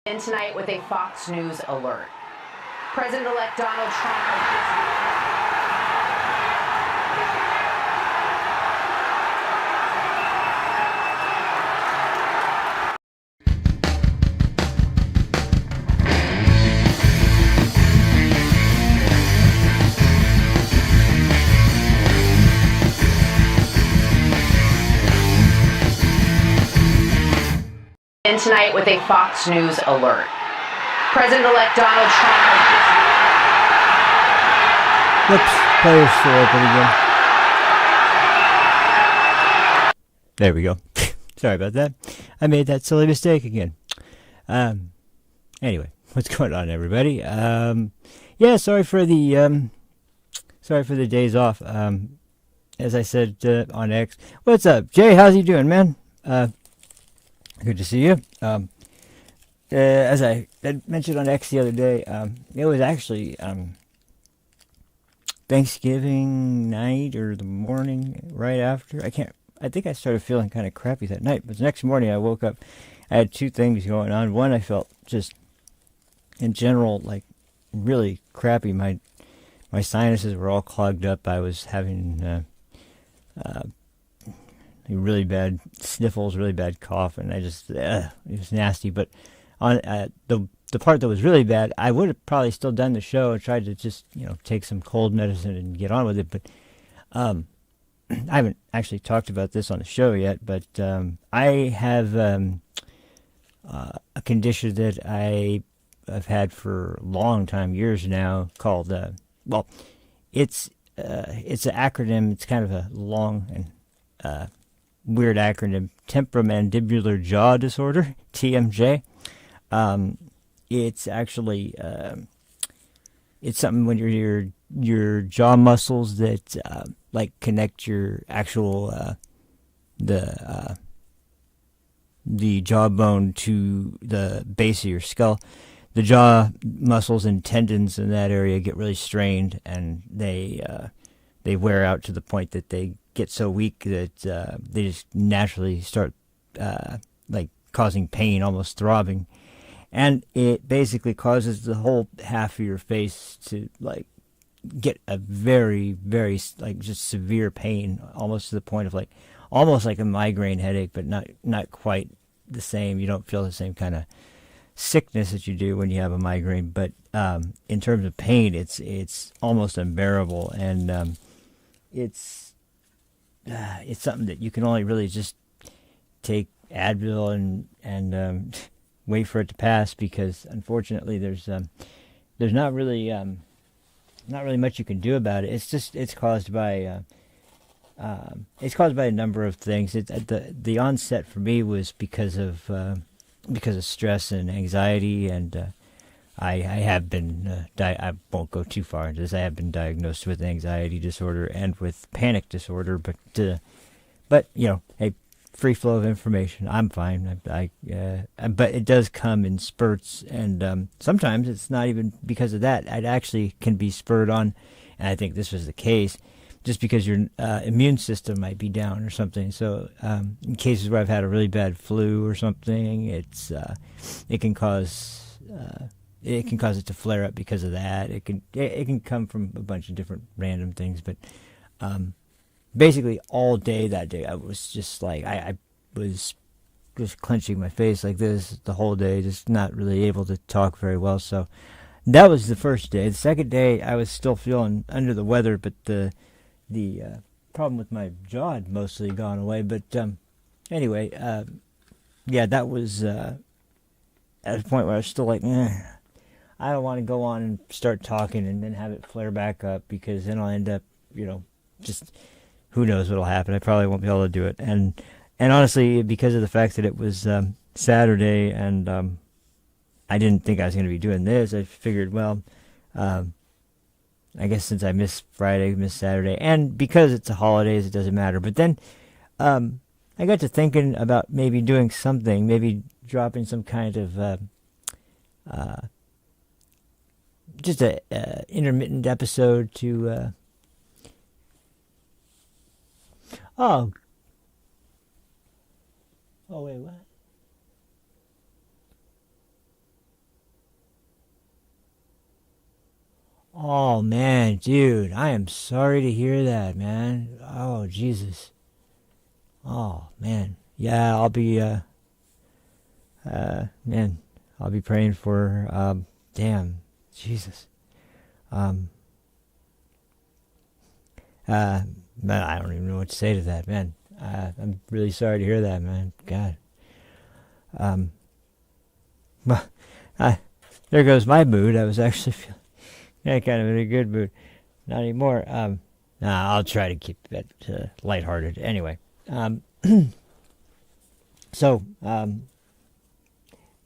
In tonight with a Fox News alert. President-elect Donald Trump has in tonight with a Fox News alert. President-elect Donald Trump has Whoops, players still open again. There we go. Sorry about that. I made that silly mistake again. Anyway, what's going on, everybody? Yeah, sorry for the days off. As I said on X, what's up, Jay? How's he doing, man? Good to see you. As I mentioned on X the other day, it was actually Thanksgiving night or the morning right after. I think I started feeling kind of crappy that night. But the next morning I woke up. I had two things going on. One, I felt just in general like really crappy. My sinuses were all clogged up. I was having really bad sniffles, really bad cough, and it was nasty. But on the part that was really bad, I would have probably still done the show and tried to just take some cold medicine and get on with it. But I haven't actually talked about this on the show yet. But I have a condition that I've had for a long time, years now, called it's an acronym. It's kind of a long and weird acronym: temporomandibular jaw disorder, TMJ. It's actually it's something when your jaw muscles that like connect your actual the jawbone to the base of your skull. The jaw muscles and tendons in that area get really strained, and they wear out to the point that they get so weak that they just naturally start like causing pain, almost throbbing, and it basically causes the whole half of your face to like get a very, very like just severe pain, almost to the point of like almost like a migraine headache, but not quite the same. You don't feel the same kind of sickness that you do when you have a migraine, but in terms of pain, it's almost unbearable, and it's something that you can only really just take Advil and wait for it to pass, because unfortunately there's not really much you can do about it. It's caused by a number of things. The onset for me was because of stress and anxiety, and I have been I won't go too far into this. I have been diagnosed with anxiety disorder and with panic disorder, but hey, free flow of information. I'm fine. But it does come in spurts, and sometimes it's not even because of that. It actually can be spurred on, and I think this was the case, just because your immune system might be down or something. So in cases where I've had a really bad flu or something, it can cause it to flare up because of that. It can come from a bunch of different random things, but basically all day that day I was just like I was just clenching my face like this the whole day, just not really able to talk very well. So that was the first day. The second day I was still feeling under the weather, but the problem with my jaw had mostly gone away. But anyway, yeah, that was at a point where I was still like, I don't want to go on and start talking and then have it flare back up, because then I'll end up, just who knows what'll happen. I probably won't be able to do it. And honestly, because of the fact that it was Saturday, and I didn't think I was going to be doing this, I figured, well, I guess since I missed Friday, missed Saturday, and because it's the holidays, it doesn't matter. But then I got to thinking about maybe doing something, maybe dropping some kind of just a intermittent episode to oh wait, what? Oh man, dude, I am sorry to hear that, man. Oh Jesus. Oh man. Yeah, man, I'll be praying for damn, Jesus. Um Man, I don't even know what to say to that, man. I'm really sorry to hear that, man. God. Well, there goes my mood. I was actually feeling kind of in a good mood. Not anymore. I'll try to keep it lighthearted. Anyway, so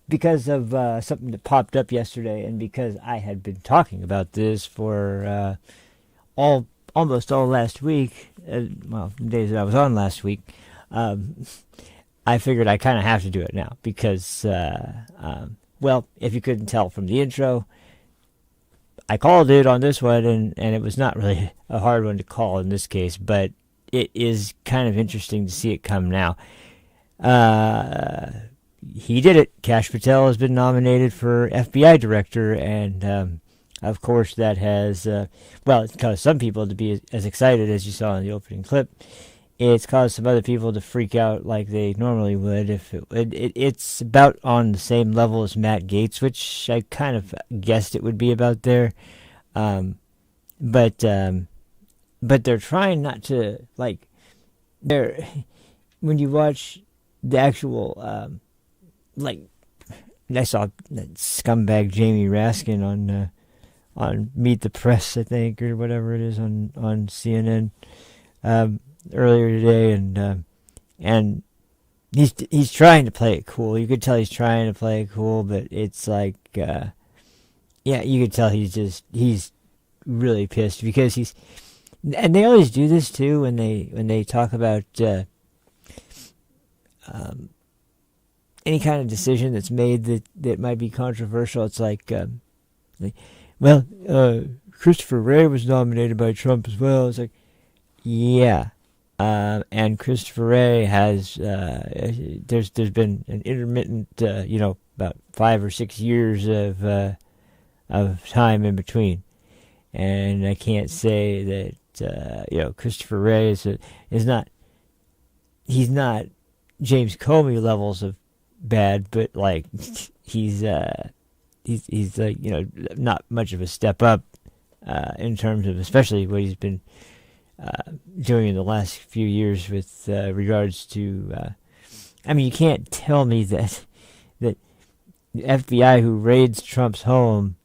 because of something that popped up yesterday, and because I had been talking about this for almost all last week, the days that I was on last week, I figured I kind of have to do it now because, well, if you couldn't tell from the intro, I called it on this one, and it was not really a hard one to call in this case, but it is kind of interesting to see it come now. He did it. Kash Patel has been nominated for FBI director, and of course that has, well, it's caused some people to be as excited as you saw in the opening clip. It's caused some other people to freak out like they normally would. If it's about on the same level as Matt Gaetz, which I kind of guessed it would be about there. But they're trying not to, like, when you watch the actual, like, I saw that scumbag Jamie Raskin on Meet the Press, I think, or whatever it is on CNN. Earlier today, and he's trying to play it cool. You could tell he's trying to play it cool, but it's like, yeah, you could tell he's really pissed because and they always do this too when they talk about any kind of decision that's made that might be controversial. It's like, well, Christopher Wray was nominated by Trump as well. It's like, yeah. And Christopher Wray has, there's been an intermittent, about 5 or 6 years of time in between, and I can't say that Christopher Wray is not, he's not James Comey levels of bad, but like he's like, not much of a step up in terms of especially what he's been doing in the last few years with regards to, you can't tell me that the FBI who raids Trump's home,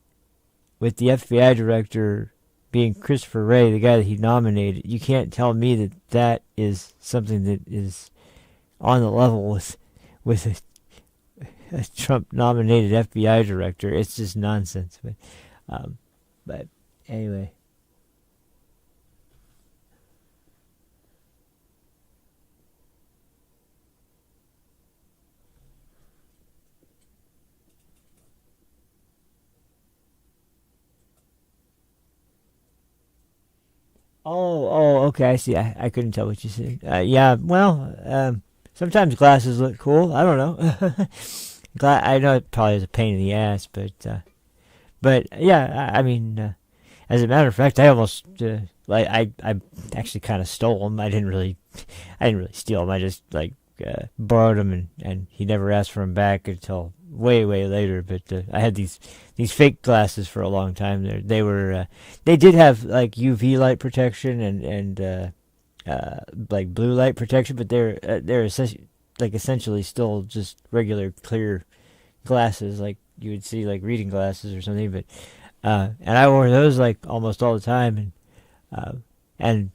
with the FBI director being Christopher Wray, the guy that he nominated, you can't tell me that is something that is on the level with a Trump-nominated FBI director. It's just nonsense. But anyway. Oh, okay, I see. I couldn't tell what you said. Yeah, well, sometimes glasses look cool. I don't know. I know it probably is a pain in the ass, but yeah, as a matter of fact, I almost, I actually kind of stole them. I didn't really steal them. I just, borrowed them, and he never asked for them back until way later. But I had these fake glasses for a long time. They did have UV light protection and blue light protection, but they're essentially still just regular clear glasses like you would see reading glasses or something. But and I wore those almost all the time, and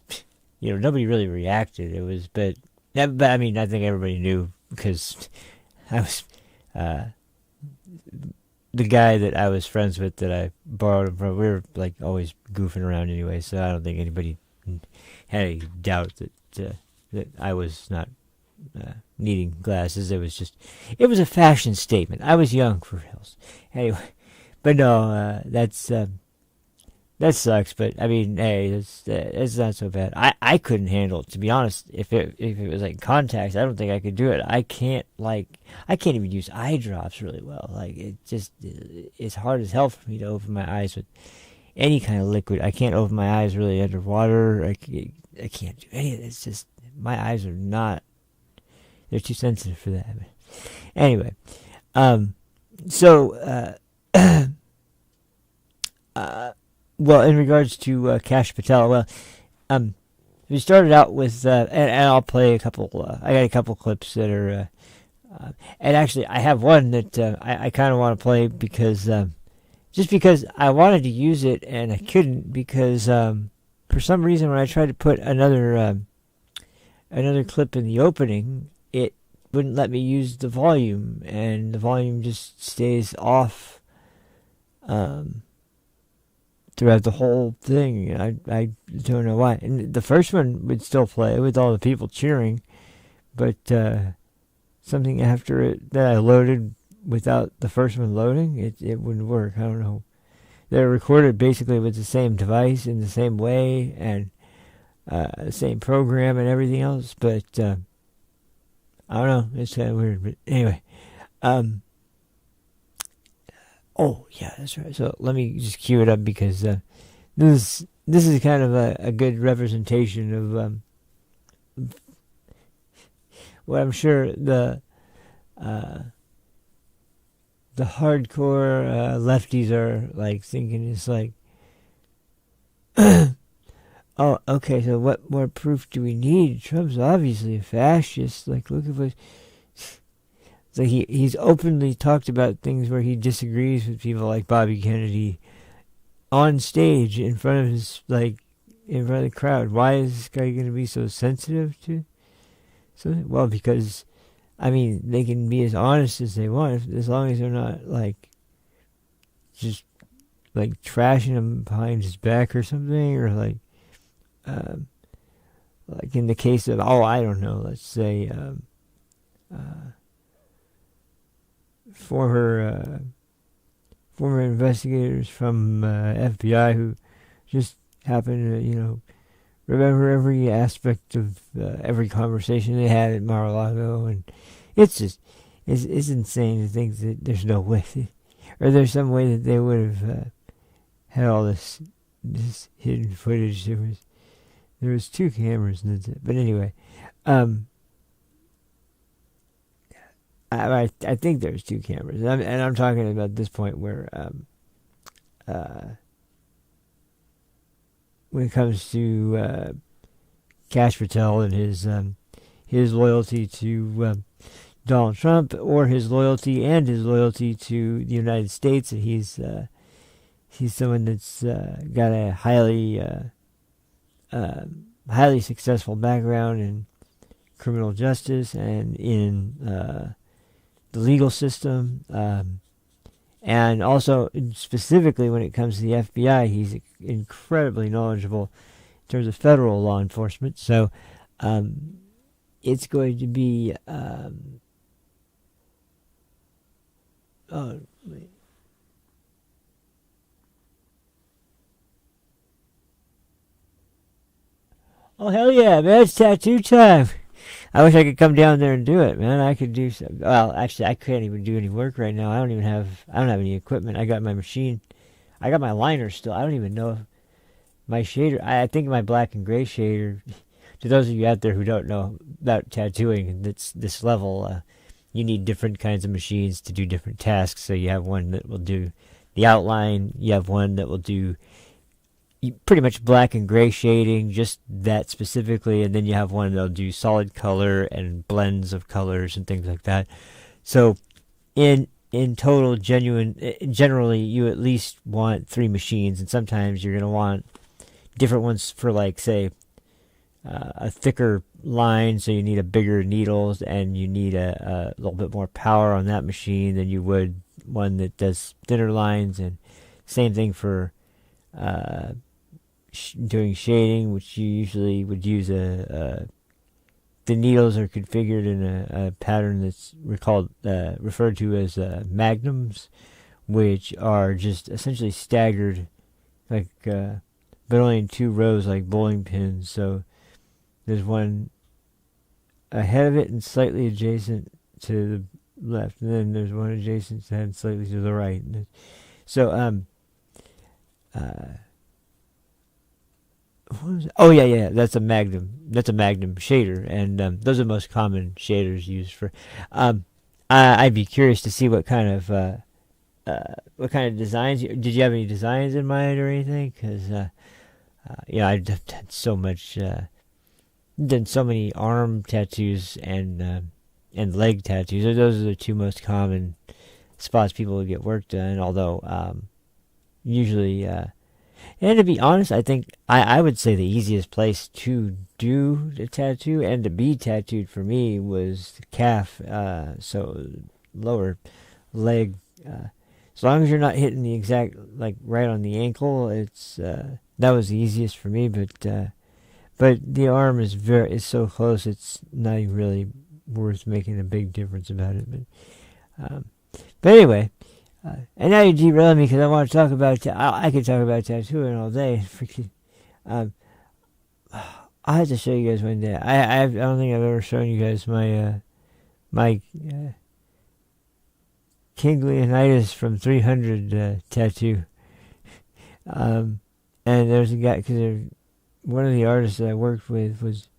nobody really reacted. It was but I think everybody knew because I was the guy that I was friends with that I borrowed them from. We were always goofing around anyway, so I don't think anybody had any doubt that I was not needing glasses. It was a fashion statement. I was young for reals. Anyway, but no, that sucks. But hey, it's not so bad. I couldn't handle it, to be honest. If it was contacts, I don't think I could do it. I can't even use eye drops really well. It's hard as hell for me to open my eyes with any kind of liquid. I can't open my eyes really underwater. I can't do any of it. It's just, my eyes are not, they're too sensitive for that. Anyway, so, well, in regards to Cash Patel, well, we started out with, and I'll play a couple, I got a couple clips that are, and actually I have one that I kind of want to play because, just because I wanted to use it and I couldn't because for some reason when I tried to put another clip in the opening, it wouldn't let me use the volume, and the volume just stays off throughout the whole thing. I don't know why. And the first one would still play with all the people cheering, but something after it that I loaded without the first one loading, it wouldn't work. I don't know. They're recorded basically with the same device in the same way and the same program and everything else, but I don't know. It's kind of weird, but anyway. Oh yeah, that's right. So let me just cue it up because this is kind of a good representation of what I'm sure the hardcore lefties are like thinking. It's like, oh, okay, so what more proof do we need? Trump's obviously a fascist. Like, look at what... So he's openly talked about things where he disagrees with people like Bobby Kennedy on stage in front of his, like, in front of the crowd. Why is this guy going to be so sensitive to something? Well, because, I mean, they can be as honest as they want as long as they're not, like, just, like, trashing him behind his back or something, or, like in the case of, I don't know, let's say, former investigators from FBI who just happen to, remember every aspect of every conversation they had at Mar-a-Lago, and it's insane to think that there's no way, or there's some way that they would have had all this hidden footage. There was 2 cameras, and that's it. But anyway, I think there's 2 cameras, and I'm talking about this point where when it comes to Cash Patel and his loyalty to Donald Trump, or his loyalty to the United States, and he's someone that's got a highly successful background in criminal justice and in the legal system, and also specifically when it comes to the FBI, he's incredibly knowledgeable in terms of federal law enforcement. So it's going to be wait. Oh, hell yeah, man, it's tattoo time. I wish I could come down there and do it, man. I could do some. Well, actually, I can't even do any work right now. I don't have any equipment. I got my machine. I got my liner still. I don't even know if my shader. I think my black and gray shader. To those of you out there who don't know about tattooing, that's this level. You need different kinds of machines to do different tasks. So you have one that will do the outline. You have one that will do pretty much black and gray shading, just that specifically, and then you have one that'll do solid color and blends of colors and things like that. So in total, generally you at least want 3 machines, and sometimes you're going to want different ones for, like, say, a thicker line, so you need a bigger needles, and you need a little bit more power on that machine than you would one that does thinner lines, and same thing for doing shading, which you usually would use the needles are configured in a pattern that's referred to as magnums, which are just essentially staggered, like but only in 2 rows, like bowling pins. So there's one ahead of it and slightly adjacent to the left, and then there's one adjacent and slightly to the right. So what was it? Oh yeah, that's a Magnum. That's a Magnum shader, and those are the most common shaders used for. Um, I'd be curious to see what kind of designs. Did you have any designs in mind or anything? Because I've done so much. Done so many arm tattoos and leg tattoos. Those are the two most common spots people would get work done. Although usually, and to be honest, I think I would say the easiest place to do the tattoo and to be tattooed for me was the calf. So lower leg. As long as you're not hitting the exact like right on the ankle, it's that was the easiest for me. But the arm is so close, it's not even really worth making a big difference about it. But anyway, and now you're derailing me because I want to talk about. I could talk about tattooing all day. Freaking, I'll have to show you guys one day. I don't think I've ever shown you guys my King Leonidas from 300 tattoo. And there's a guy because one of the artists that I worked with was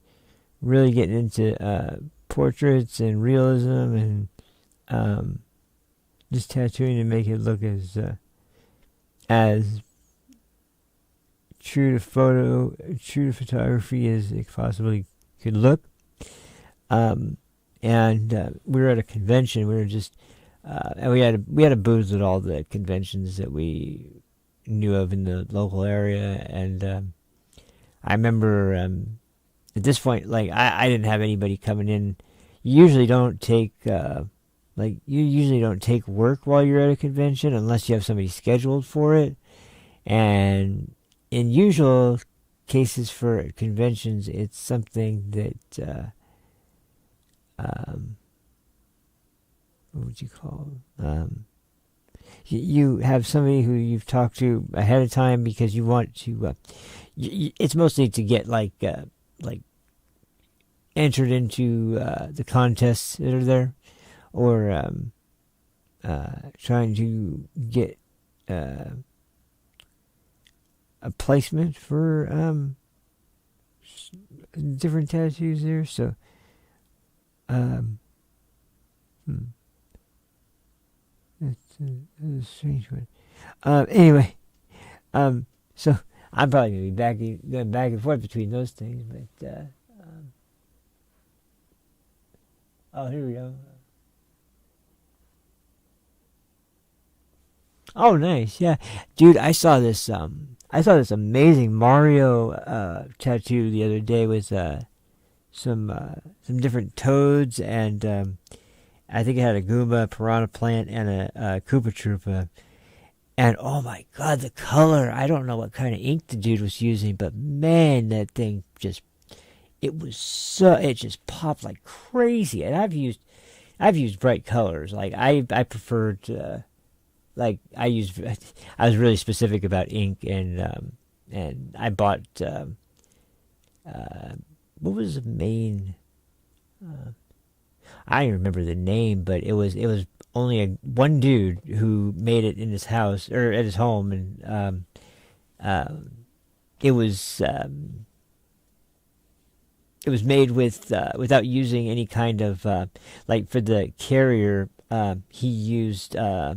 really getting into portraits and realism and just tattooing to make it look as true to photography as it possibly could look. And we were at a convention. We were just and we had a booth at all the conventions that we knew of in the local area, and I remember at this point, like I didn't have anybody coming in. You usually don't take work while you're at a convention unless you have somebody scheduled for it. And in usual cases for conventions, it's something that what would you call you have somebody who you've talked to ahead of time because you want to it's mostly to get like entered into the contests that are there, or trying to get a placement for different tattoos there. So that's a strange one. Anyway, so I'm probably gonna be going back and forth between those things, but oh, here we go. Oh, nice, yeah, dude. I saw this amazing Mario tattoo the other day with some different toads, and I think it had a Goomba, a Piranha Plant, and a Koopa Troopa. And oh my god, the color! I don't know what kind of ink the dude was using, but man, that thing it just popped like crazy. And I've used bright colors. Like I preferred I was really specific about ink, and I bought what was the main I don't remember the name, but it was only one dude who made it in his house or at his home, and it was made without using any kind of like for the carrier. He used I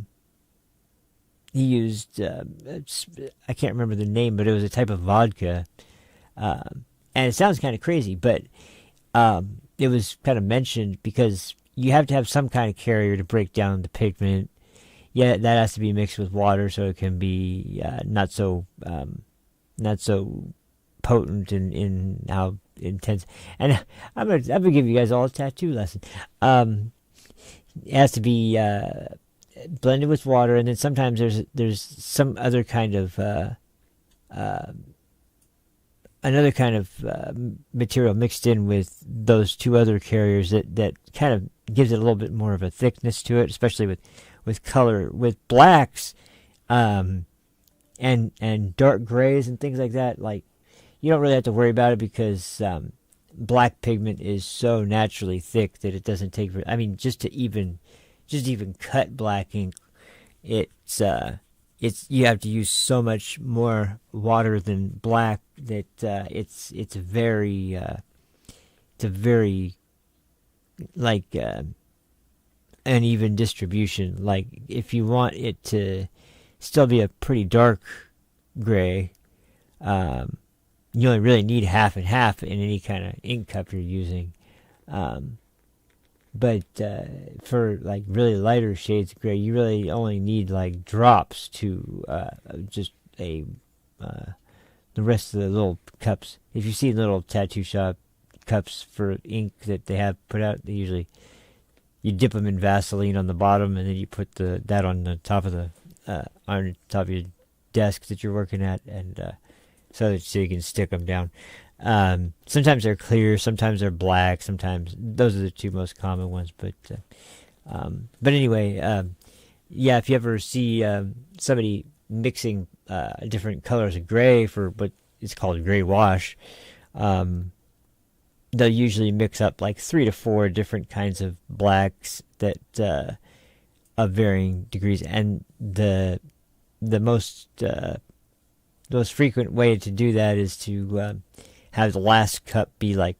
can't remember the name, but it was a type of vodka, and it sounds kind of crazy, but it was kind of mentioned because you have to have some kind of carrier to break down the pigment. Yeah, that has to be mixed with water so it can be not so potent in how intense. And I'm gonna give you guys all a tattoo lesson. It has to be blended with water, and then sometimes there's some other kind of another kind of material mixed in with those two other carriers that kind of gives it a little bit more of a thickness to it, especially with color, with blacks, and dark grays and things like that. Like you don't really have to worry about it because black pigment is so naturally thick that it doesn't take. I mean, just even cut black ink, it's you have to use so much more water than black that it's a very like uneven distribution. Like if you want it to still be a pretty dark gray, you only really need half and half in any kind of ink cup you're using. But for like really lighter shades of gray, you really only need like drops to just the rest of the little cups. If you see little tattoo shop cups for ink that they have put out, they usually you dip them in Vaseline on the bottom, and then you put that on the top of your desk that you're working at, and so you can stick them down. Sometimes they're clear, sometimes they're black, sometimes those are the two most common ones. But anyway, yeah, if you ever see somebody mixing different colors of gray for what is called gray wash, they'll usually mix up like 3 to 4 different kinds of blacks that of varying degrees, and the most frequent way to do that is to have the last cup be like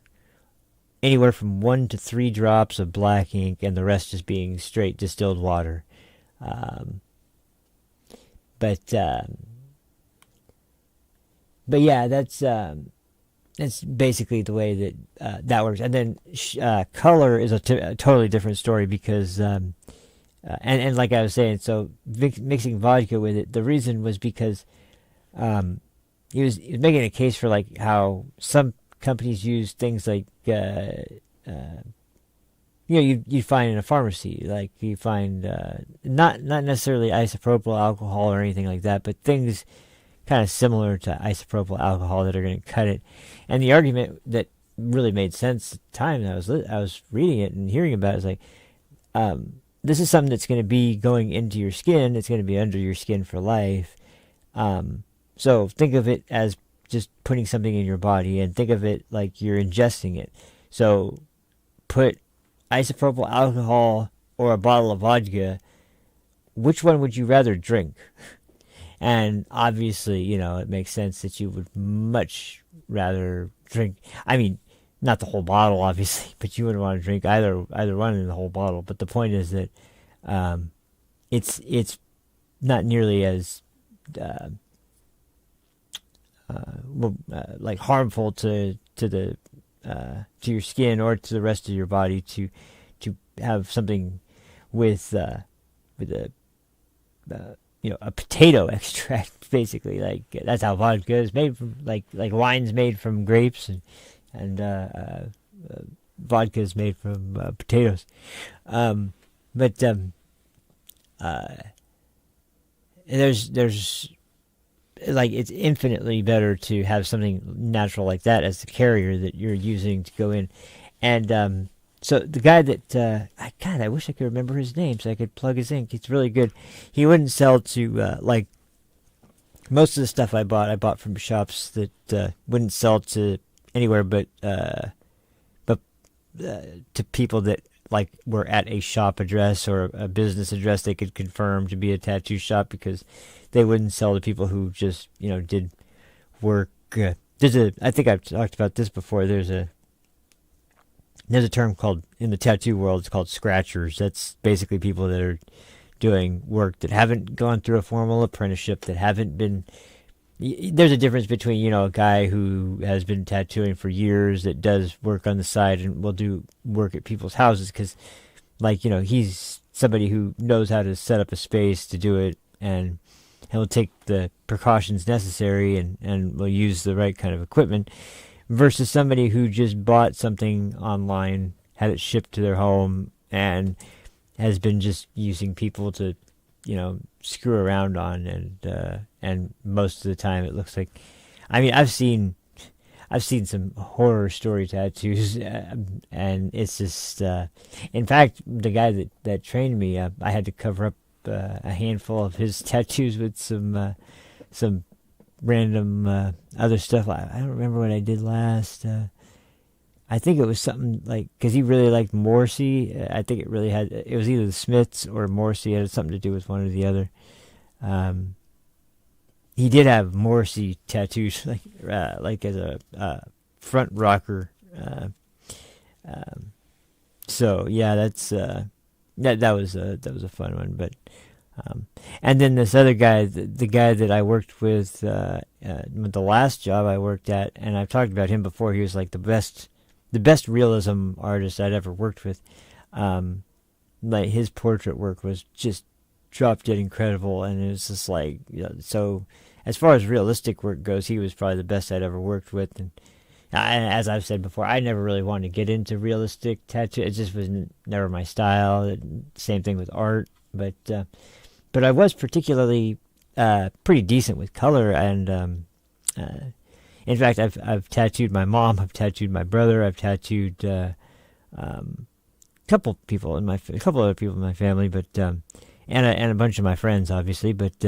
anywhere from 1 to 3 drops of black ink, and the rest just being straight distilled water. But yeah, that's basically the way that works. And then color is a totally different story, because and like I was saying, so mixing vodka with it, the reason was because he was making a case for like how some companies use things like you find in a pharmacy, like you find not necessarily isopropyl alcohol or anything like that, but things kind of similar to isopropyl alcohol that are going to cut it. And the argument that really made sense at the time that I was reading it and hearing about it is like, this is something that's going to be going into your skin. It's going to be under your skin for life. So think of it as just putting something in your body, and think of it like you're ingesting it. So put isopropyl alcohol or a bottle of vodka. Which one would you rather drink? And obviously, it makes sense that you would much rather drink. I mean, not the whole bottle, obviously, but you wouldn't want to drink either one in the whole bottle. But the point is that it's not nearly as like harmful to your skin or to the rest of your body to have something with a potato extract, basically. Like that's how vodka is made from, like wine's made from grapes, and vodka is made from potatoes. But there's like, it's infinitely better to have something natural like that as the carrier that you're using to go in. And so the guy that I wish I could remember his name so I could plug his ink. It's really good. He wouldn't sell to like most of the stuff I bought from shops that wouldn't sell to anywhere but to people that like were at a shop address or a business address they could confirm to be a tattoo shop, because they wouldn't sell to people who just did work. I think I've talked about this before. There's a term called, in the tattoo world, it's called scratchers. That's basically people that are doing work that haven't gone through a formal apprenticeship, that haven't been. There's a difference between, a guy who has been tattooing for years that does work on the side and will do work at people's houses, because, he's somebody who knows how to set up a space to do it, and he'll take the precautions necessary and will use the right kind of equipment, versus somebody who just bought something online, had it shipped to their home, and has been just using people to screw around on, and most of the time it looks like, I mean, I've seen some horror story tattoos, and it's just in fact, the guy that trained me, I had to cover up a handful of his tattoos with some random other stuff. I don't remember what I did last. I think it was something like, because he really liked Morrissey. I think it was either the Smiths or Morrissey. It had something to do with one or the other. he did have Morrissey tattoos, like as a front rocker. So yeah, that was a fun one. But and then this other guy, the guy that I worked with the last job I worked at, and I've talked about him before. He was like the best realism artist I'd ever worked with. Like his portrait work was just drop dead incredible, and it was just like, so as far as realistic work goes, he was probably the best I'd ever worked with. And as I've said before, I never really wanted to get into realistic tattoo. It just was never my style. Same thing with art, but I was particularly pretty decent with color. And in fact, I've tattooed my mom, I've tattooed my brother, I've tattooed a couple other people in my family, but and a bunch of my friends, obviously. But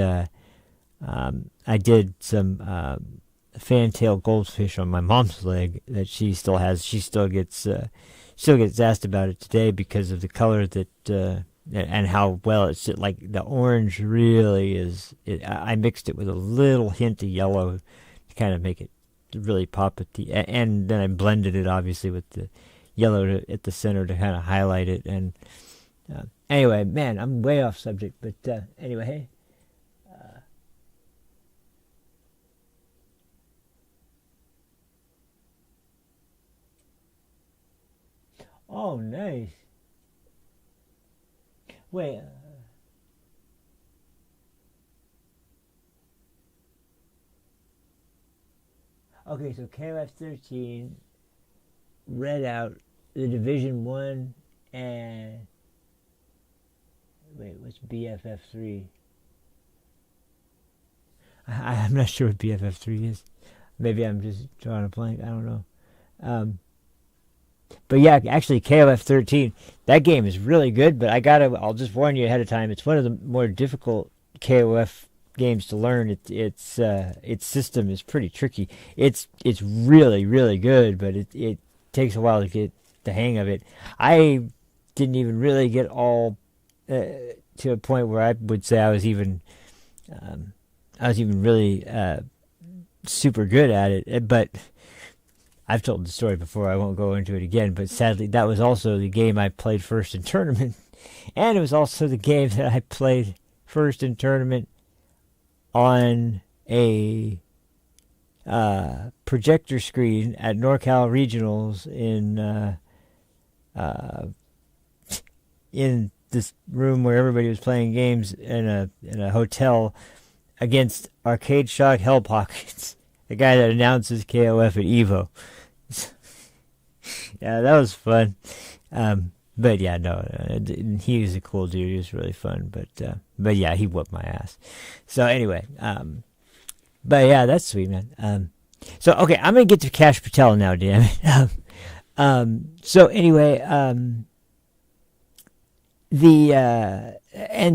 I did some fantail goldfish on my mom's leg that she still has. She still gets asked about it today because of the color that and how well it's like. The orange really is. I mixed it with a little hint of yellow to kind of make it really pop at the, and then I blended it obviously with the yellow at the center to kind of highlight it. And anyway, man, I'm way off subject, but anyway, hey. Oh, nice. Wait. Okay, so KOF 13 read out the Division 1 and... Wait, what's BFF 3? I'm not sure what BFF 3 is. Maybe I'm just drawing a blank. I don't know. But yeah, actually, KOF 13, that game is really good, but I'll just warn you ahead of time, it's one of the more difficult KOF games to learn. Its system is pretty tricky. It's really, really good, but it takes a while to get the hang of it. I didn't even really get all to a point where I would say I was even really super good at it, but I've told the story before, I won't go into it again, but sadly that was also the game I played first in tournament, and it was also the game that I played first in tournament on a projector screen at NorCal Regionals in this room where everybody was playing games in a hotel against Arcade Shock Hell Pockets, the guy that announces KOF at EVO. Yeah, that was fun. But yeah, no, he was a cool dude. He was really fun. But yeah, he whooped my ass. So anyway, but yeah, that's sweet, man. So okay, I'm gonna get to Cash Patel now, damn it. So anyway, and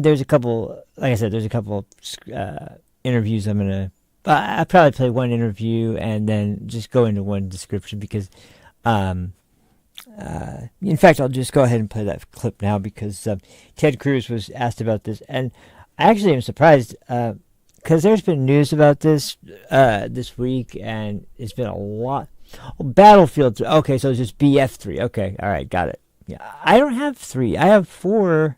there's a couple, like I said, there's a couple interviews I'm gonna. I'll probably play one interview and then just go into one description because, in fact, I'll just go ahead and play that clip now because Ted Cruz was asked about this, and I actually am surprised because there's been news about this this week, and it's been a lot. Oh, Battlefield 3. Okay, so it's just BF3. Okay, all right, got it. Yeah, I don't have 3. I have 4.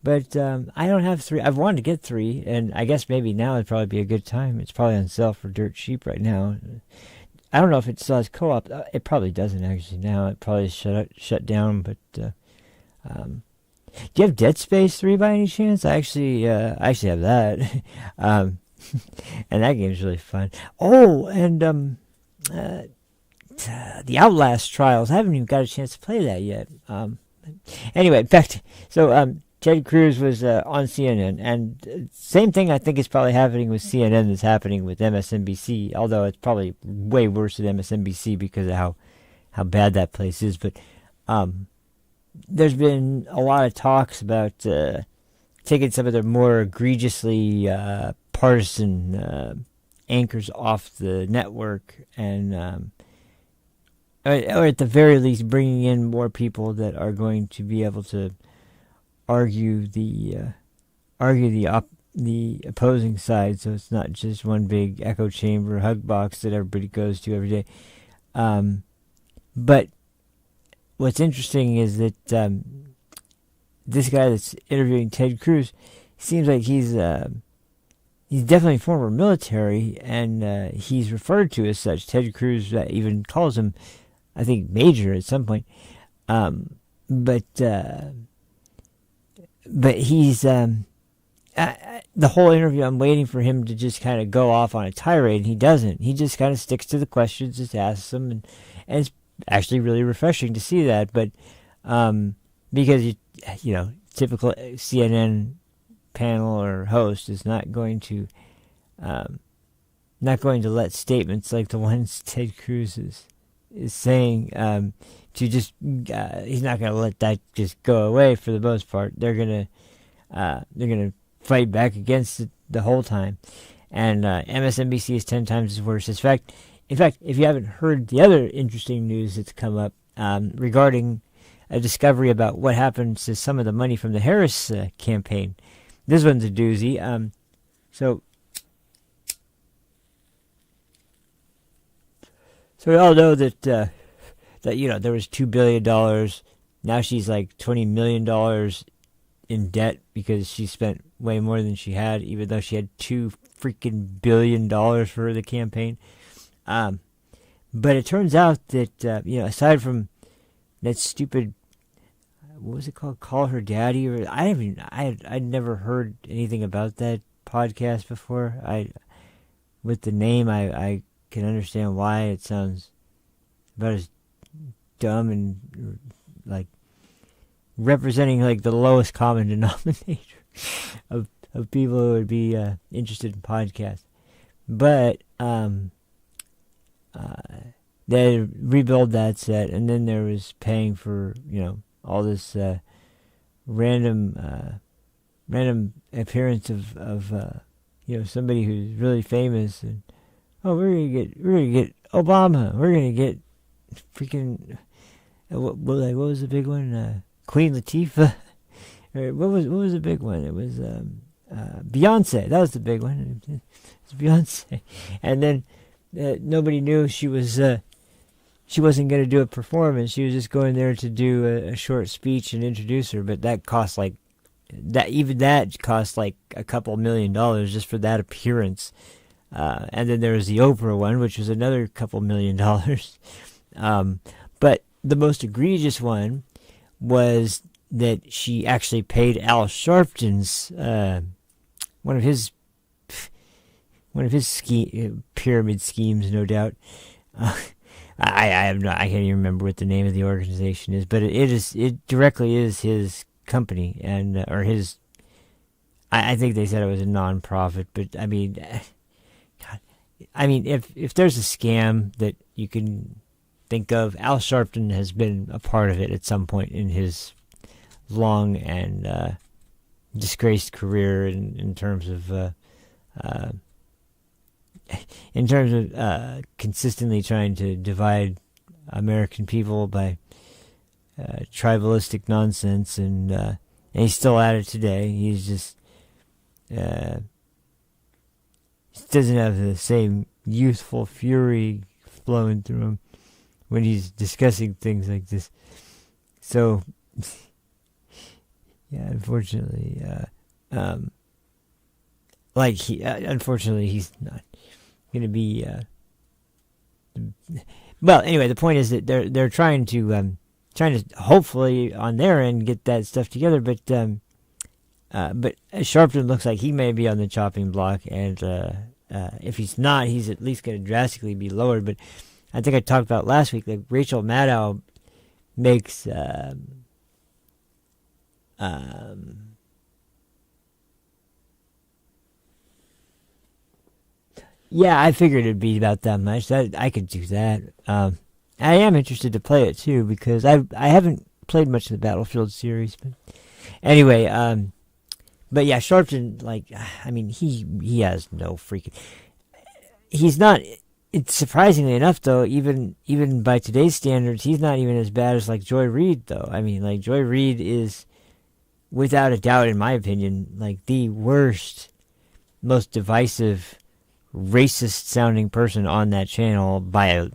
But I don't have 3. I've wanted to get 3, and I guess maybe now would probably be a good time. It's probably on sale for dirt cheap right now. I don't know if it still has co-op. It probably doesn't actually now. It probably shut down. But do you have Dead Space 3 by any chance? I actually have that, and that game's really fun. Oh, and the Outlast Trials. I haven't even got a chance to play that yet. Anyway, back to Ted Cruz was on CNN, and same thing I think is probably happening with CNN that's happening with MSNBC, although it's probably way worse with MSNBC because of how bad that place is. But there's been a lot of talks about taking some of the more egregiously partisan anchors off the network, and or at the very least bringing in more people that are going to be able to argue the the opposing side, so it's not just one big echo chamber hug box that everybody goes to every day. But what's interesting is that this guy that's interviewing Ted Cruz seems like he's definitely former military, and he's referred to as such. Ted Cruz even calls him, I think, Major at some point. But he's the whole interview, I'm waiting for him to just kind of go off on a tirade, and he doesn't. He just kind of sticks to the questions, just asks them, and it's actually really refreshing to see that. But because typical CNN panel or host is not going to let statements like the ones Ted Cruz is saying to just he's not going to let that just go away. For the most part, they're gonna fight back against it the whole time. And MSNBC is 10 times as worse. In fact, if you haven't heard the other interesting news that's come up regarding a discovery about what happened to some of the money from the Harris campaign, this one's a doozy. So we all know that there was $2 billion. Now she's like $20 million in debt because she spent way more than she had, even though she had $2 freaking billion for the campaign. But it turns out that aside from that stupid, what was it called? Call Her Daddy, or I'd never heard anything about that podcast before. With the name, I can understand why it sounds about as dumb and like representing like the lowest common denominator of people who would be interested in podcasts. But they rebuild that set, and then there was paying for all this random appearance of somebody who's really famous, and we're gonna get Obama, we're gonna get freaking what was the big one? Queen Latifah. What was the big one? It was Beyonce. That was the big one. It's Beyonce. And then nobody knew she wasn't going to do a performance. She was just going there to do a short speech and introduce her. But that cost like a couple $1 million just for that appearance. And then there was the Oprah one, which was another couple $1 million. But the most egregious one was that she actually paid Al Sharpton's one of his pyramid schemes, no doubt. I can't even remember what the name of the organization is, but it directly is his company, and or his. I think they said it was a non-profit, but I mean, God, if there's a scam that you can think of, Al Sharpton has been a part of it at some point in his long and disgraced career in terms of consistently trying to divide American people by tribalistic nonsense, and he's still at it today. He's just doesn't have the same youthful fury flowing through him when he's discussing things like this. So, yeah, unfortunately, unfortunately, he's not going to be. Well, anyway, the point is that they're trying to hopefully on their end get that stuff together, but Sharpton looks like he may be on the chopping block, and if he's not, he's at least going to drastically be lowered. But I think I talked about last week, like Rachel Maddow makes yeah, I figured it'd be about that much. That I could do that. I am interested to play it too, because I haven't played much of the Battlefield series, but anyway, but yeah, Sharpton, he has no freaking. He's not. It's surprisingly enough, though, even by today's standards, he's not even as bad as like Joy Reid, though. I mean, like Joy Reid is, without a doubt, in my opinion, like the worst most divisive, racist-sounding person on that channel by a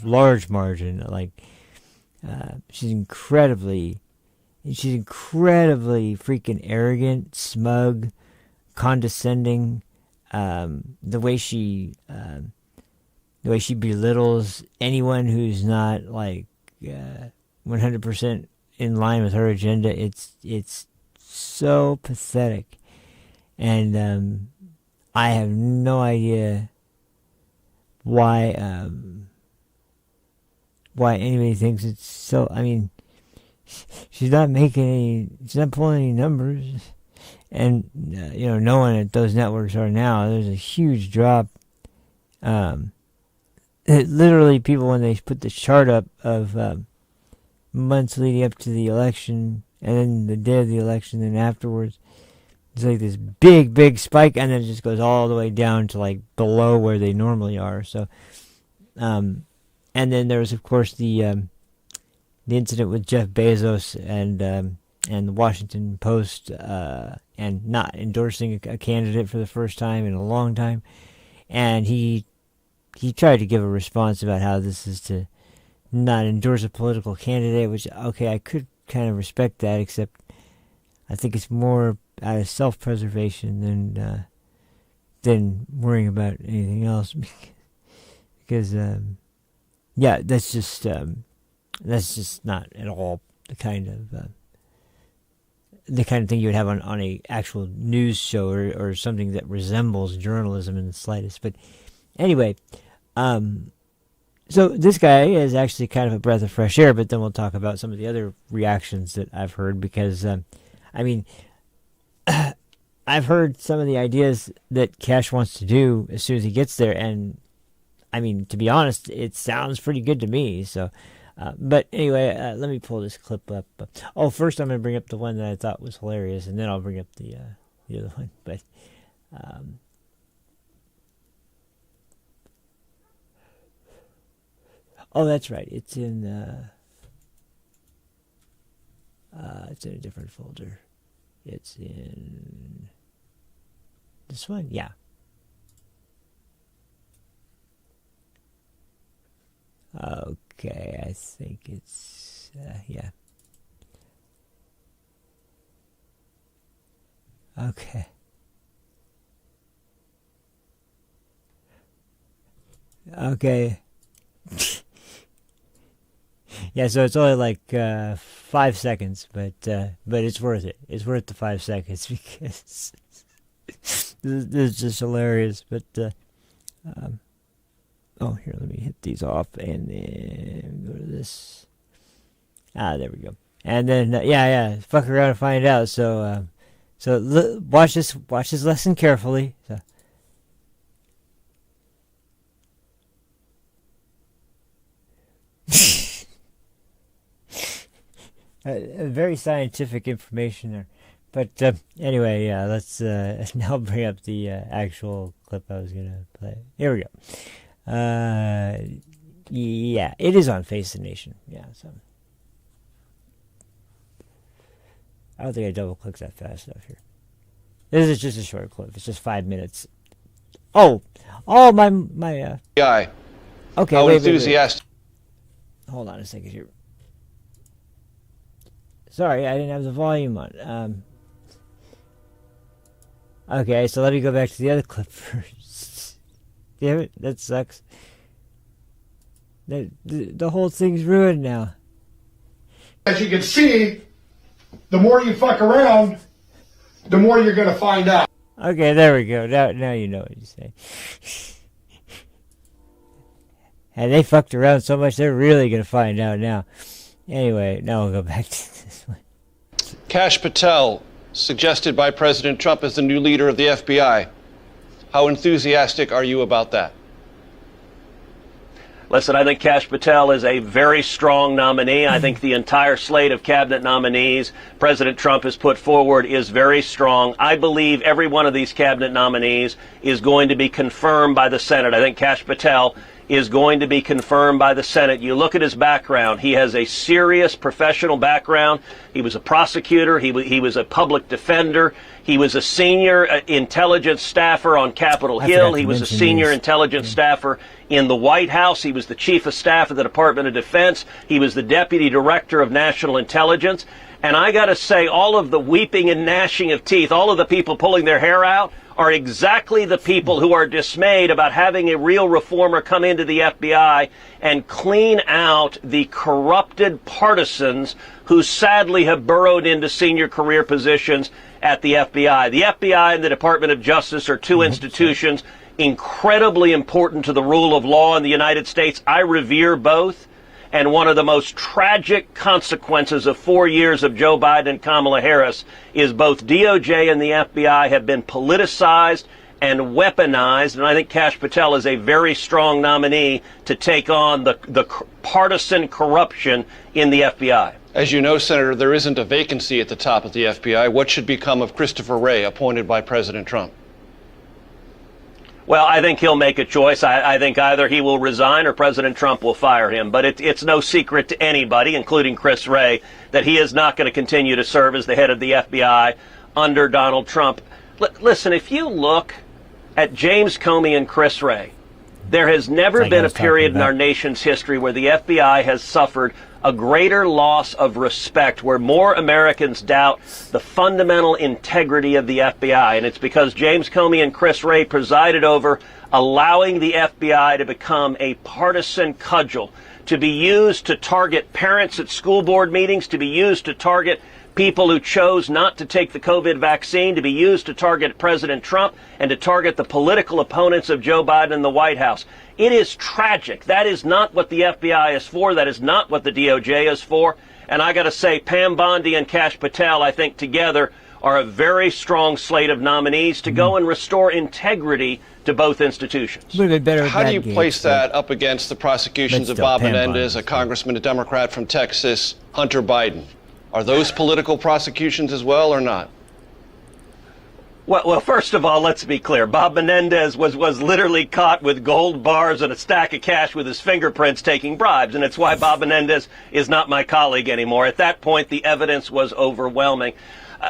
large margin. Like, she's incredibly freaking arrogant, smug, condescending. The way she belittles anyone who's not like 100% in line with her agenda. It's so pathetic, and I have no idea why anybody thinks it's so. I mean, she's not pulling any numbers, and knowing that those networks are now, there's a huge drop. Literally, people, when they put the chart up of months leading up to the election, and then the day of the election, and afterwards, it's like this big spike, and then it just goes all the way down to like below where they normally are. So, and then there was, of course, the incident with Jeff Bezos and the Washington Post and not endorsing a candidate for the first time in a long time, and he tried to give a response about how this is to not endorse a political candidate, which, okay, I could kind of respect that, except I think it's more out of self-preservation than worrying about anything else. Because, that's just not at all the kind of thing you would have on a actual news show or something that resembles journalism in the slightest. But anyway, so this guy is actually kind of a breath of fresh air, but then we'll talk about some of the other reactions that I've heard, because, I've heard some of the ideas that Cash wants to do as soon as he gets there, and, to be honest, it sounds pretty good to me, so, but anyway, let me pull this clip up. First I'm going to bring up the one that I thought was hilarious, and then I'll bring up the other one, but, that's right. It's in a different folder. It's in this one. Yeah. Okay, I think it's yeah. Okay. Okay. Yeah, so it's only like 5 seconds, but it's worth it. It's worth the 5 seconds because this is just hilarious. But here, let me hit these off and then go to this. There we go. And then fuck around and find out. So watch this lesson carefully. So. Very scientific information there, but anyway, let's now bring up the actual clip I was gonna play. Here we go. Yeah, it is on Face the Nation. Yeah, so I don't think I double clicked that fast enough here. This is just a short clip. It's just 5 minutes. My guy. Okay, how wait. Enthusiastic. Hold on a second here. Sorry, I didn't have the volume on. Okay, so let me go back to the other clip first. Damn it, that sucks. The whole thing's ruined now. As you can see, the more you fuck around, the more you're going to find out. Okay, there we go. Now you know what you say. And they fucked around so much, they're really going to find out now. Anyway, now we'll go back to this one. Kash Patel, suggested by President Trump as the new leader of the FBI. How enthusiastic are you about that? Listen, I think Kash Patel is a very strong nominee. I think the entire slate of cabinet nominees President Trump has put forward is very strong. I believe every one of these cabinet nominees is going to be confirmed by the Senate. I think Kash Patel is going to be confirmed by the Senate. You look at his background. He has a serious professional background. He was a prosecutor. He was a public defender. He was a senior intelligence staffer on Capitol Hill. He was a senior intelligence staffer in the White House. He was the chief of staff of the Department of Defense. He was the deputy director of national intelligence. And I got to say, all of the weeping and gnashing of teeth, all of the people pulling their hair out, are exactly the people who are dismayed about having a real reformer come into the FBI and clean out the corrupted partisans who sadly have burrowed into senior career positions at the FBI. The FBI and the Department of Justice are two institutions incredibly important to the rule of law in the United States. I revere both. And one of the most tragic consequences of 4 years of Joe Biden and Kamala Harris is both DOJ and the FBI have been politicized and weaponized. And I think Kash Patel is a very strong nominee to take on the partisan corruption in the FBI. As you know, Senator, there isn't a vacancy at the top of the FBI. What should become of Christopher Wray, appointed by President Trump? Well, I think he'll make a choice. I think either he will resign or President Trump will fire him. But it's no secret to anybody, including Chris Wray, that he is not going to continue to serve as the head of the FBI under Donald Trump. Listen, if you look at James Comey and Chris Wray, there has never been a period in our nation's history where the FBI has suffered a greater loss of respect, where more Americans doubt the fundamental integrity of the FBI. And it's because James Comey and Chris Wray presided over allowing the FBI to become a partisan cudgel, to be used to target parents at school board meetings, to be used to target people who chose not to take the COVID vaccine, to be used to target President Trump and to target the political opponents of Joe Biden in the White House. It is tragic. That is not what the FBI is for. That is not what the DOJ is for. And I got to say, Pam Bondi and Kash Patel, I think together are a very strong slate of nominees to go and restore integrity to both institutions. How do you place that up against the prosecutions of Bob Menendez, a congressman, a Democrat from Texas, Hunter Biden? Are those political prosecutions as well or not? Well, first of all, let's be clear. Bob Menendez was literally caught with gold bars and a stack of cash with his fingerprints taking bribes, and it's why Bob Menendez is not my colleague anymore. At that point, the evidence was overwhelming.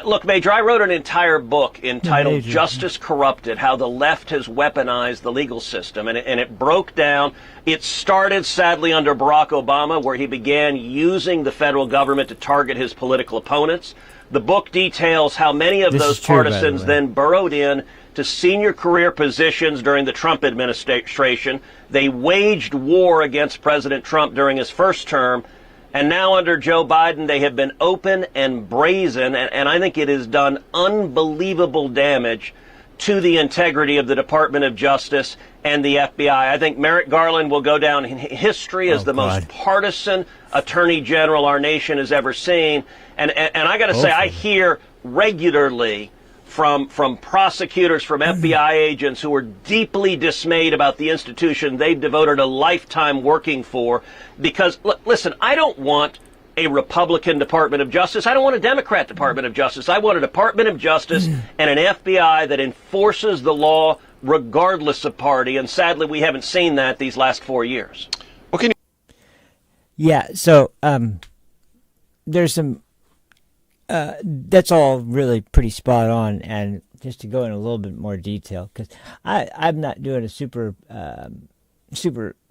Look, Major, I wrote an entire book entitled Justice Corrupted, How the Left Has Weaponized the Legal System, and it broke down. It started, sadly, under Barack Obama, where he began using the federal government to target his political opponents. The book details how many of those partisans then burrowed in to senior career positions during the Trump administration. They waged war against President Trump during his first term. And now under Joe Biden, they have been open and brazen, and I think it has done unbelievable damage to the integrity of the Department of Justice and the FBI. I think Merrick Garland will go down in history as the most partisan attorney general our nation has ever seen. And I got to say, I hear regularly from prosecutors, from FBI agents who are deeply dismayed about the institution they've devoted a lifetime working for. Because, listen, I don't want a Republican Department of Justice. I don't want a Democrat Department of Justice. I want a Department of Justice and an FBI that enforces the law regardless of party. And sadly, we haven't seen that these last 4 years. Yeah, so there's some... that's all really pretty spot on, and just to go in a little bit more detail, because I'm not doing a super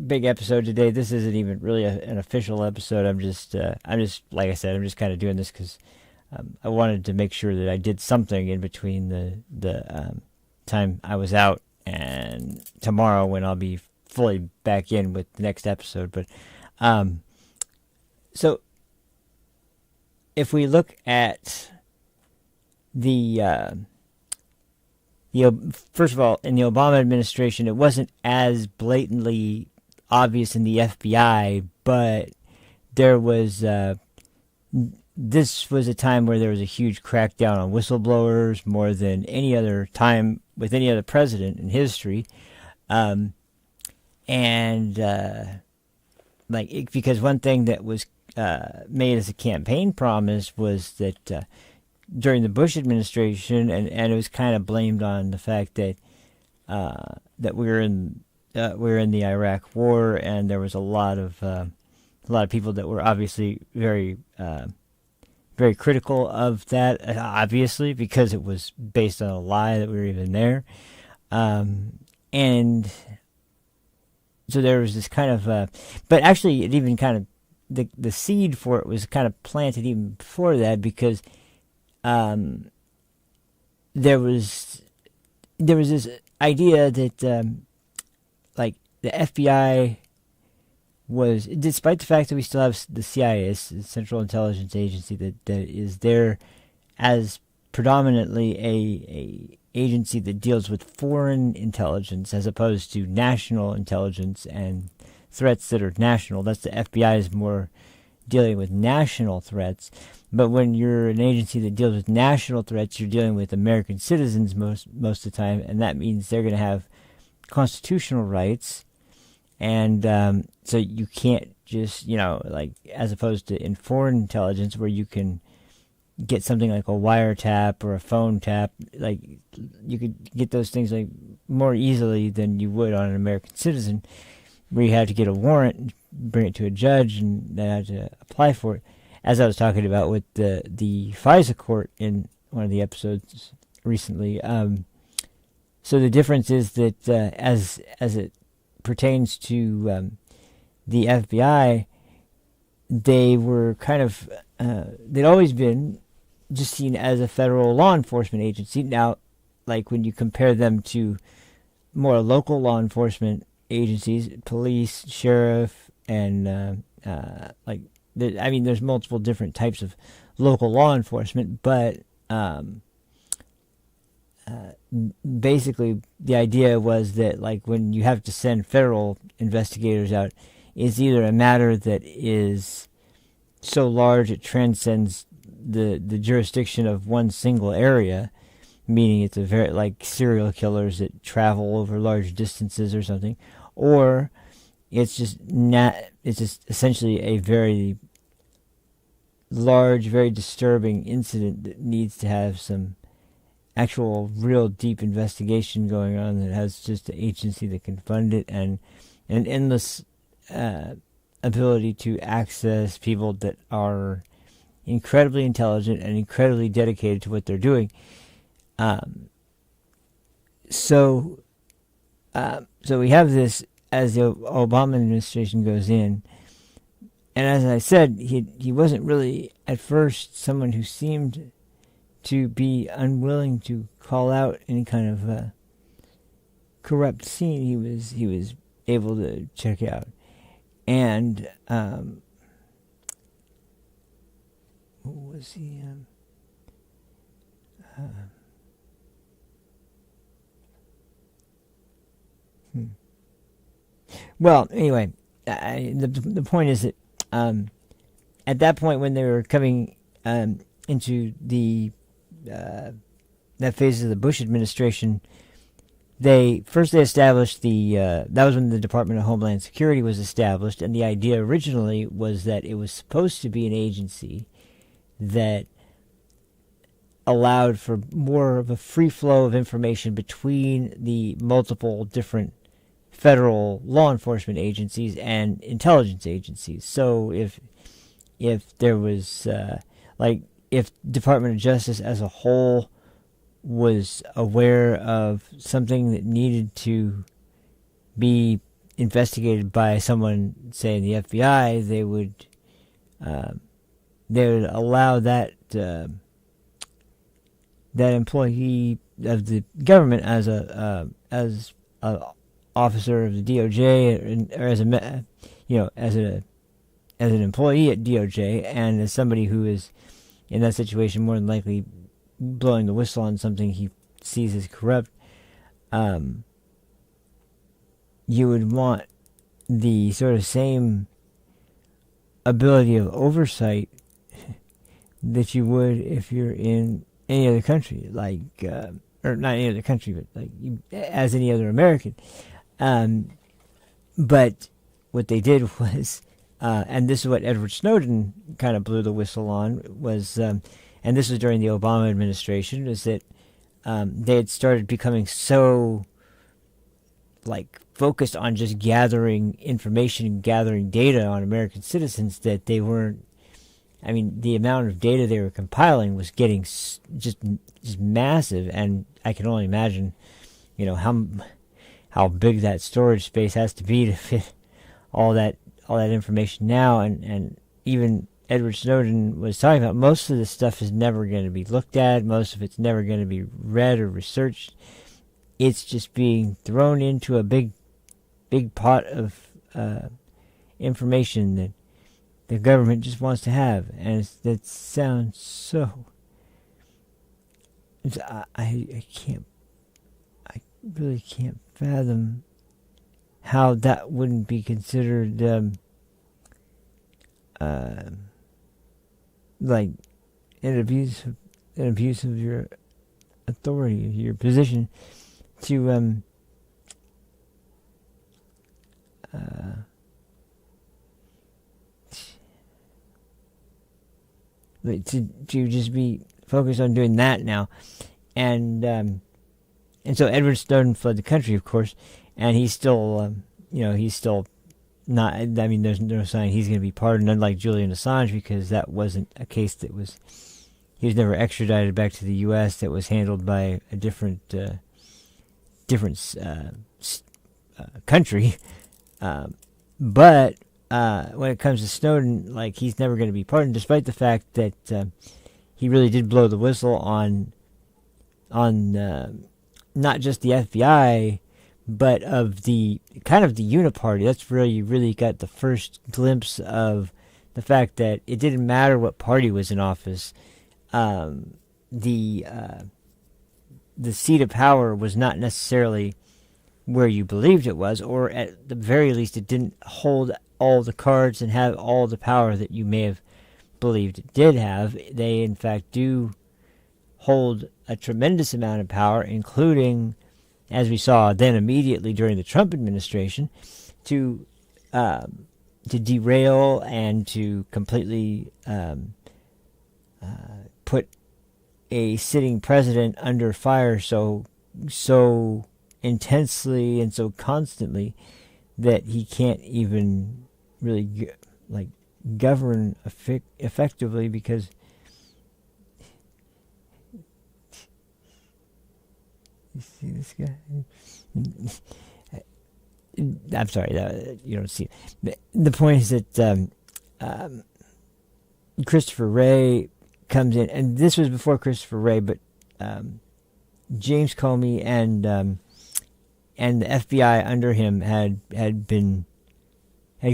big episode today. This isn't even really an official episode. I'm just like I said, I'm just kind of doing this because I wanted to make sure that I did something in between the time I was out and tomorrow when I'll be fully back in with the next episode. But so. If we look at the first of all, in the Obama administration, it wasn't as blatantly obvious in the FBI, but there was this was a time where there was a huge crackdown on whistleblowers, more than any other time with any other president in history, because one thing that was made as a campaign promise was that during the Bush administration, and it was kind of blamed on the fact that that we were in we were in the Iraq War, and there was a lot of people that were obviously very critical of that, obviously, because it was based on a lie that we were even there. And so there was this kind of, but actually it even kind of, the seed for it was kind of planted even before that, because there was this idea that like the FBI was, despite the fact that we still have the CIA, Central Intelligence Agency, that is there as predominantly a agency that deals with foreign intelligence as opposed to national intelligence and threats that are national. That's the FBI is more dealing with national threats. But when you're an agency that deals with national threats, you're dealing with American citizens most of the time, and that means they're going to have constitutional rights. And so you can't just, like, as opposed to in foreign intelligence where you can get something like a wiretap or a phone tap, like you could get those things like more easily than you would on an American citizen, where you have to get a warrant and bring it to a judge and then have to apply for it. As I was talking about with the FISA court in one of the episodes recently, so the difference is that as it pertains to the FBI, they were kind of they'd always been just seen as a federal law enforcement agency. Now, like when you compare them to more local law enforcement agencies, police, sheriff, and there's multiple different types of local law enforcement, but basically the idea was that, like, when you have to send federal investigators out, it's either a matter that is so large it transcends the jurisdiction of one single area, meaning it's a very, like, serial killers that travel over large distances or something, or it's just essentially a very large, very disturbing incident that needs to have some actual real deep investigation going on, that has just an agency that can fund it, and an endless ability to access people that are incredibly intelligent and incredibly dedicated to what they're doing. So we have this as the Obama administration goes in, and as I said, he wasn't really at first someone who seemed to be unwilling to call out any kind of corrupt scene he was able to check out. And what was he? Well, anyway, the point is that at that point, when they were coming into the that phase of the Bush administration, they established that was when the Department of Homeland Security was established, and the idea originally was that it was supposed to be an agency that allowed for more of a free flow of information between the multiple different federal law enforcement agencies and intelligence agencies. So if there was if Department of Justice as a whole was aware of something that needed to be investigated by someone, say in the FBI, they would allow that employee of the government as a officer of the DOJ, or as an employee at DOJ, and as somebody who is in that situation more than likely blowing the whistle on something he sees as corrupt, you would want the sort of same ability of oversight that you would if you're in any other country, like, or not any other country, but like as any other American. But what they did was, and this is what Edward Snowden kind of blew the whistle on, was, and this was during the Obama administration, is that they had started becoming so, like, focused on just gathering information and gathering data on American citizens that they weren't. I mean, the amount of data they were compiling was getting just massive, and I can only imagine, how big that storage space has to be to fit all that information now. And even Edward Snowden was talking about, most of this stuff is never going to be looked at. Most of it's never going to be read or researched. It's just being thrown into a big pot of information that the government just wants to have, and that sounds so. I really can't fathom how that wouldn't be considered like an abuse of your authority, your position, to to just be focused on doing that now. And so Edward Snowden fled the country, of course, and he's still he's still not. I mean, there's no sign he's going to be pardoned, unlike Julian Assange, because that wasn't a case that was. He was never extradited back to the U.S. That was handled by a different country. But when it comes to Snowden, like, he's never going to be pardoned, despite the fact that he really did blow the whistle on not just the FBI, but of the kind of the Uniparty. That's where you really got the first glimpse of the fact that it didn't matter what party was in office. The seat of power was not necessarily where you believed it was, or at the very least, it didn't hold all the cards and have all the power that you may have believed it did have. They, in fact, do hold a tremendous amount of power, including, as we saw then immediately during the Trump administration, to derail and to completely put a sitting president under fire so intensely and so constantly that he can't even really govern effectively, because you see this guy. I'm sorry, you don't see it. The point is that Christopher Wray comes in, and this was before Christopher Wray, but James Comey and the FBI under him had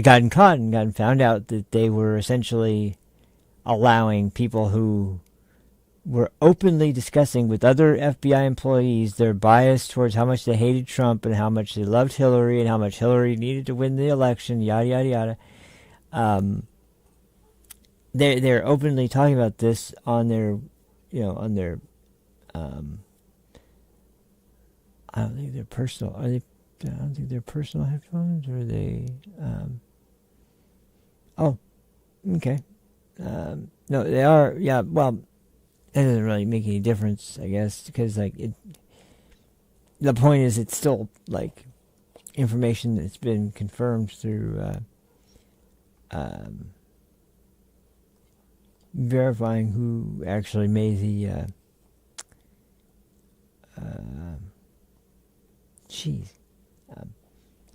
gotten caught and gotten found out that they were essentially allowing people who were openly discussing with other FBI employees their bias towards how much they hated Trump and how much they loved Hillary and how much Hillary needed to win the election, yada yada yada. They're openly talking about this on their, I don't think they're personal. Are they? I don't think they're personal headphones. Or are they? Oh, okay. No, they are. Yeah. Well, it doesn't really make any difference, I guess, because the point is, it's still information that's been confirmed through verifying who actually made the.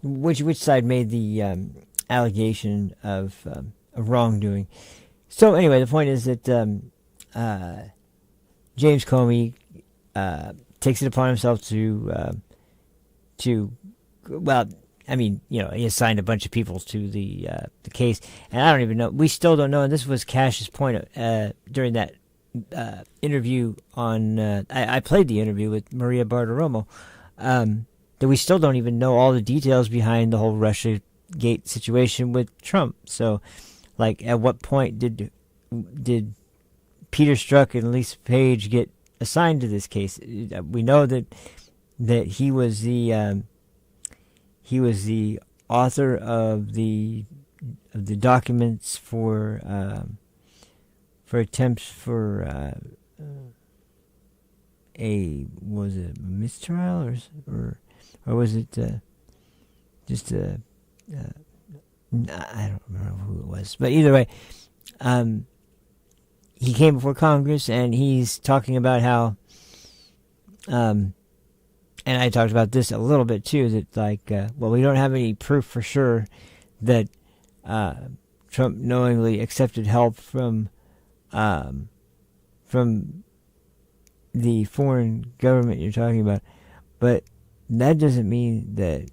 Which side made the allegation of wrongdoing. So anyway, the point is that James Comey takes it upon himself to well, I mean, he assigned a bunch of people to the case, and I don't even know. We still don't know. And this was Cash's point during that interview on. I played the interview with Maria Bartiromo. That we still don't even know all the details behind the whole Russiagate situation with Trump. So, at what point did Peter Strzok and Lisa Page get assigned to this case? We know that he was the author of the documents for attempts for was it a mistrial or was it just I don't remember who it was, but either way, he came before Congress and he's talking about how, and I talked about this a little bit too, that like, well, we don't have any proof for sure that Trump knowingly accepted help from the foreign government you're talking about, but that doesn't mean that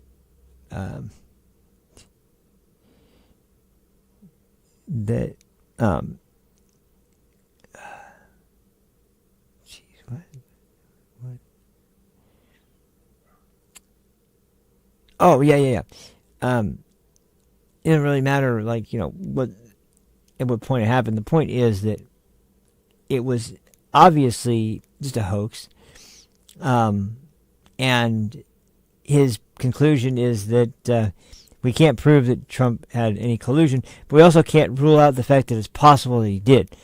geez, what? Oh, yeah. It doesn't really matter, like, what at what point it happened. The point is that it was obviously just a hoax. And his conclusion is that we can't prove that Trump had any collusion, but we also can't rule out the fact that it's possible that he did.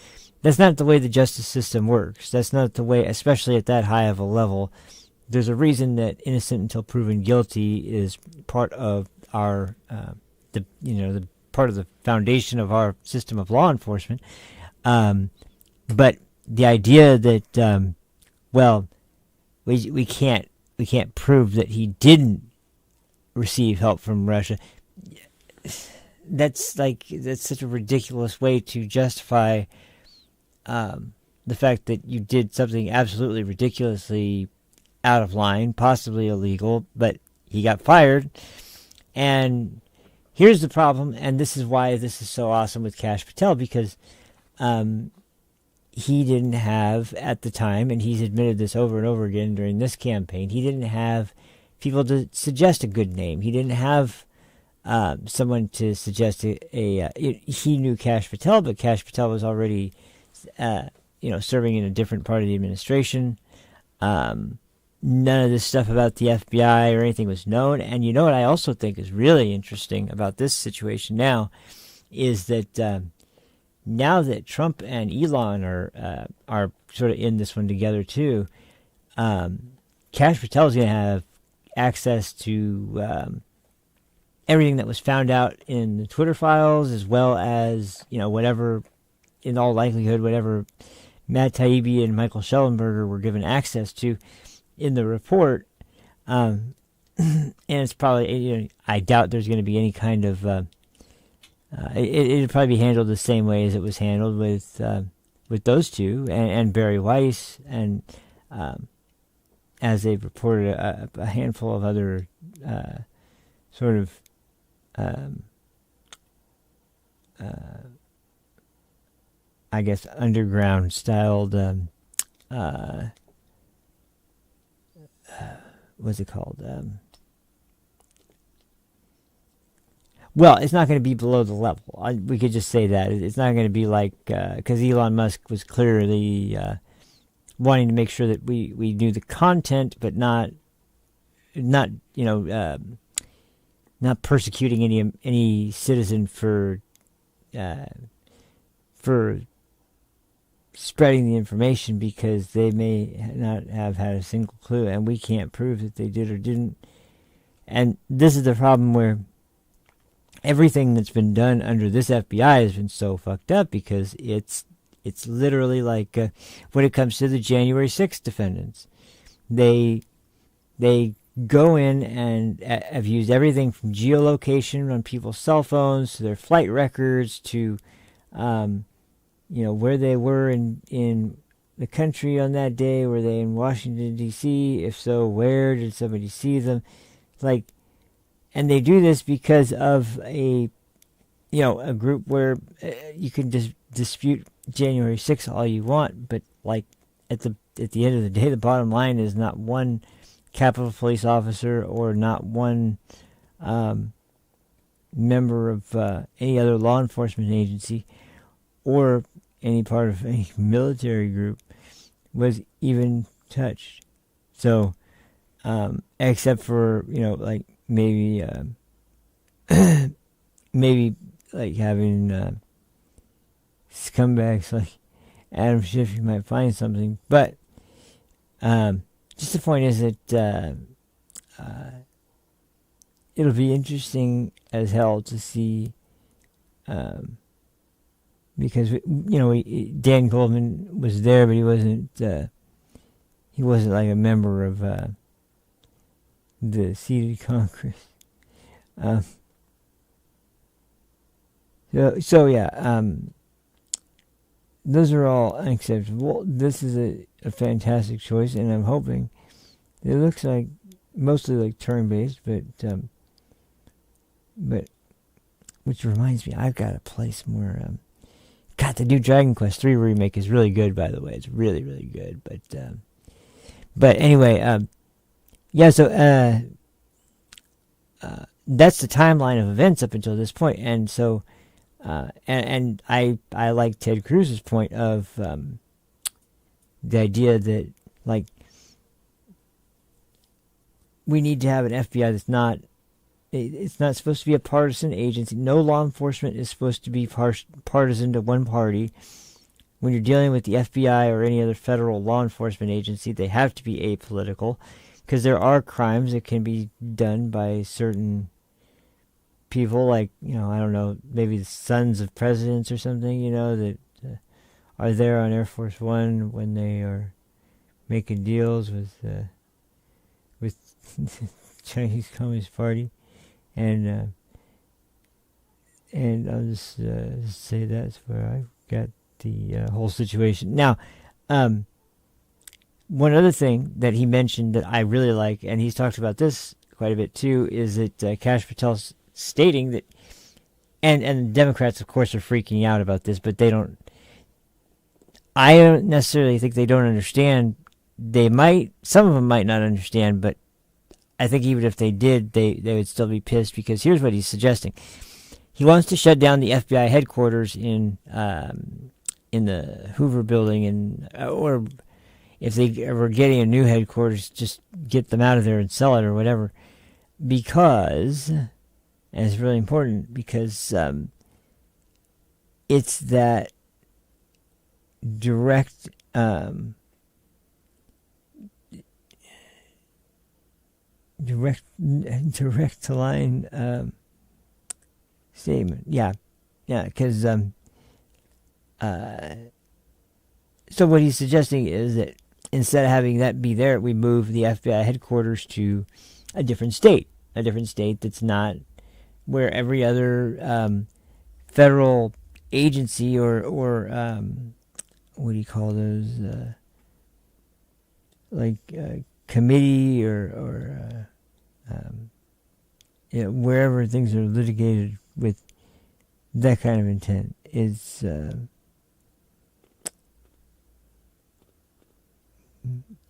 That's not the way the justice system works. That's not the way, especially at that high of a level. There's a reason that innocent until proven guilty is part of our, the part of the foundation of our system of law enforcement. But the idea that, we can't prove that he didn't receive help from Russia. That's such a ridiculous way to justify the fact that you did something absolutely ridiculously out of line, possibly illegal, but he got fired. And here's the problem, and this is why this is so awesome with Kash Patel, because he didn't have, at the time, and he's admitted this over and over again during this campaign, he didn't have people to suggest a good name. He didn't have someone to suggest he knew Kash Patel, but Kash Patel was already, serving in a different part of the administration. None of this stuff about the FBI or anything was known. And you know what I also think is really interesting about this situation now is that now that Trump and Elon are sort of in this one together too, Kash Patel is going to have access to everything that was found out in the Twitter files, as well as whatever, in all likelihood, whatever Matt Taibbi and Michael Schellenberger were given access to in the report. And it's probably, I doubt there's going to be any kind of it'd probably be handled the same way as it was handled with those two and Barry Weiss, and as they've reported a handful of other sort of I guess underground styled what's it called? Well, it's not going to be below the level. We could just say that. It's not going to be like, because Elon Musk was clearly wanting to make sure that we knew the content, but not persecuting any citizen for spreading the information, because they may not have had a single clue, and we can't prove that they did or didn't. And this is the problem where everything that's been done under this FBI has been so fucked up, because it's literally like when it comes to the January 6th defendants, they go in and have used everything from geolocation on people's cell phones to their flight records to where they were in the country on that day. Were they in Washington, D.C.? If so, where? Did somebody see them? And they do this because of a group where you can dispute January 6th all you want, but at the end of the day, the bottom line is not one Capitol Police officer or not one member of any other law enforcement agency or any part of any military group was even touched. So, except for maybe having scumbags like Adam Schiff, you might find something. But just the point is that it'll be interesting as hell to see, because Dan Goldman was there, but he wasn't like a member of the seated Congress. So yeah, those are all unacceptable. This is a fantastic choice, and I'm hoping it looks like mostly like turn-based, but which reminds me, I've got to play some more. God, the new Dragon Quest III remake is really good, by the way. It's really, really good. But anyway, yeah. So that's the timeline of events up until this point, and so and I like Ted Cruz's point of the idea that like we need to have an FBI that's not. It's not supposed to be a partisan agency. No law enforcement is supposed to be partisan to one party. When you're dealing with the FBI or any other federal law enforcement agency, they have to be apolitical, because there are crimes that can be done by certain people, like, I don't know, maybe the sons of presidents or something, that are there on Air Force One when they are making deals with Chinese Communist Party. And I'll just say that's where I got the whole situation. Now, one other thing that he mentioned that I really like, and he's talked about this quite a bit too, is that Kash Patel's stating that, and Democrats, of course, are freaking out about this, but I don't necessarily think they don't understand. Some of them might not understand, but I think even if they did, they would still be pissed, because here's what he's suggesting. He wants to shut down the FBI headquarters in the Hoover Building, or if they were getting a new headquarters, just get them out of there and sell it or whatever. Because, and it's really important, because it's that direct direct line statement. Yeah, because so what he's suggesting is that instead of having that be there, we move the FBI headquarters to a different state that's not where every other federal agency or what do you call those, committee or wherever things are litigated with that kind of intent is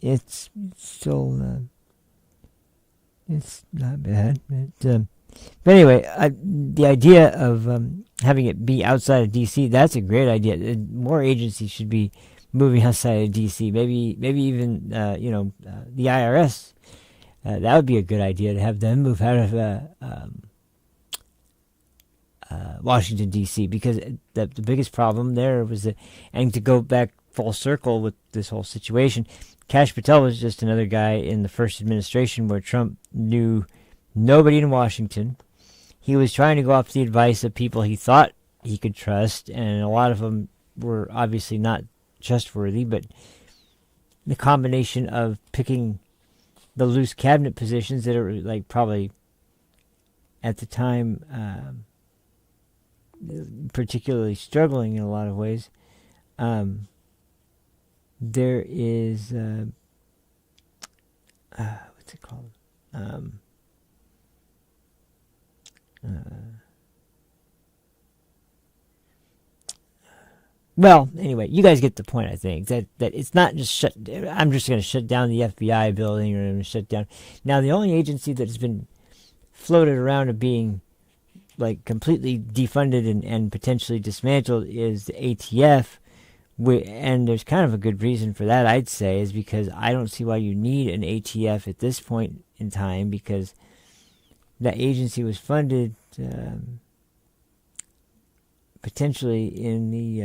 it's still it's not bad, but anyway, the idea of having it be outside of DC, that's a great idea. More agencies should be moving outside of DC. Maybe even the IRS. That would be a good idea, to have them move out of Washington D.C. because the biggest problem there was that, and to go back full circle with this whole situation, Kash Patel was just another guy in the first administration where Trump knew nobody in Washington. He was trying to go off the advice of people he thought he could trust, and a lot of them were obviously not trustworthy, but the combination of picking the loose cabinet positions that are like probably at the time particularly struggling in a lot of ways. There is what's it called? Well, anyway, you guys get the point, I think. That it's not just I'm just going to shut down the FBI building, or I'm going to shut down. Now, the only agency that has been floated around of being like completely defunded and potentially dismantled is the ATF. And there's kind of a good reason for that, I'd say, is because I don't see why you need an ATF at this point in time, because that agency was funded potentially in the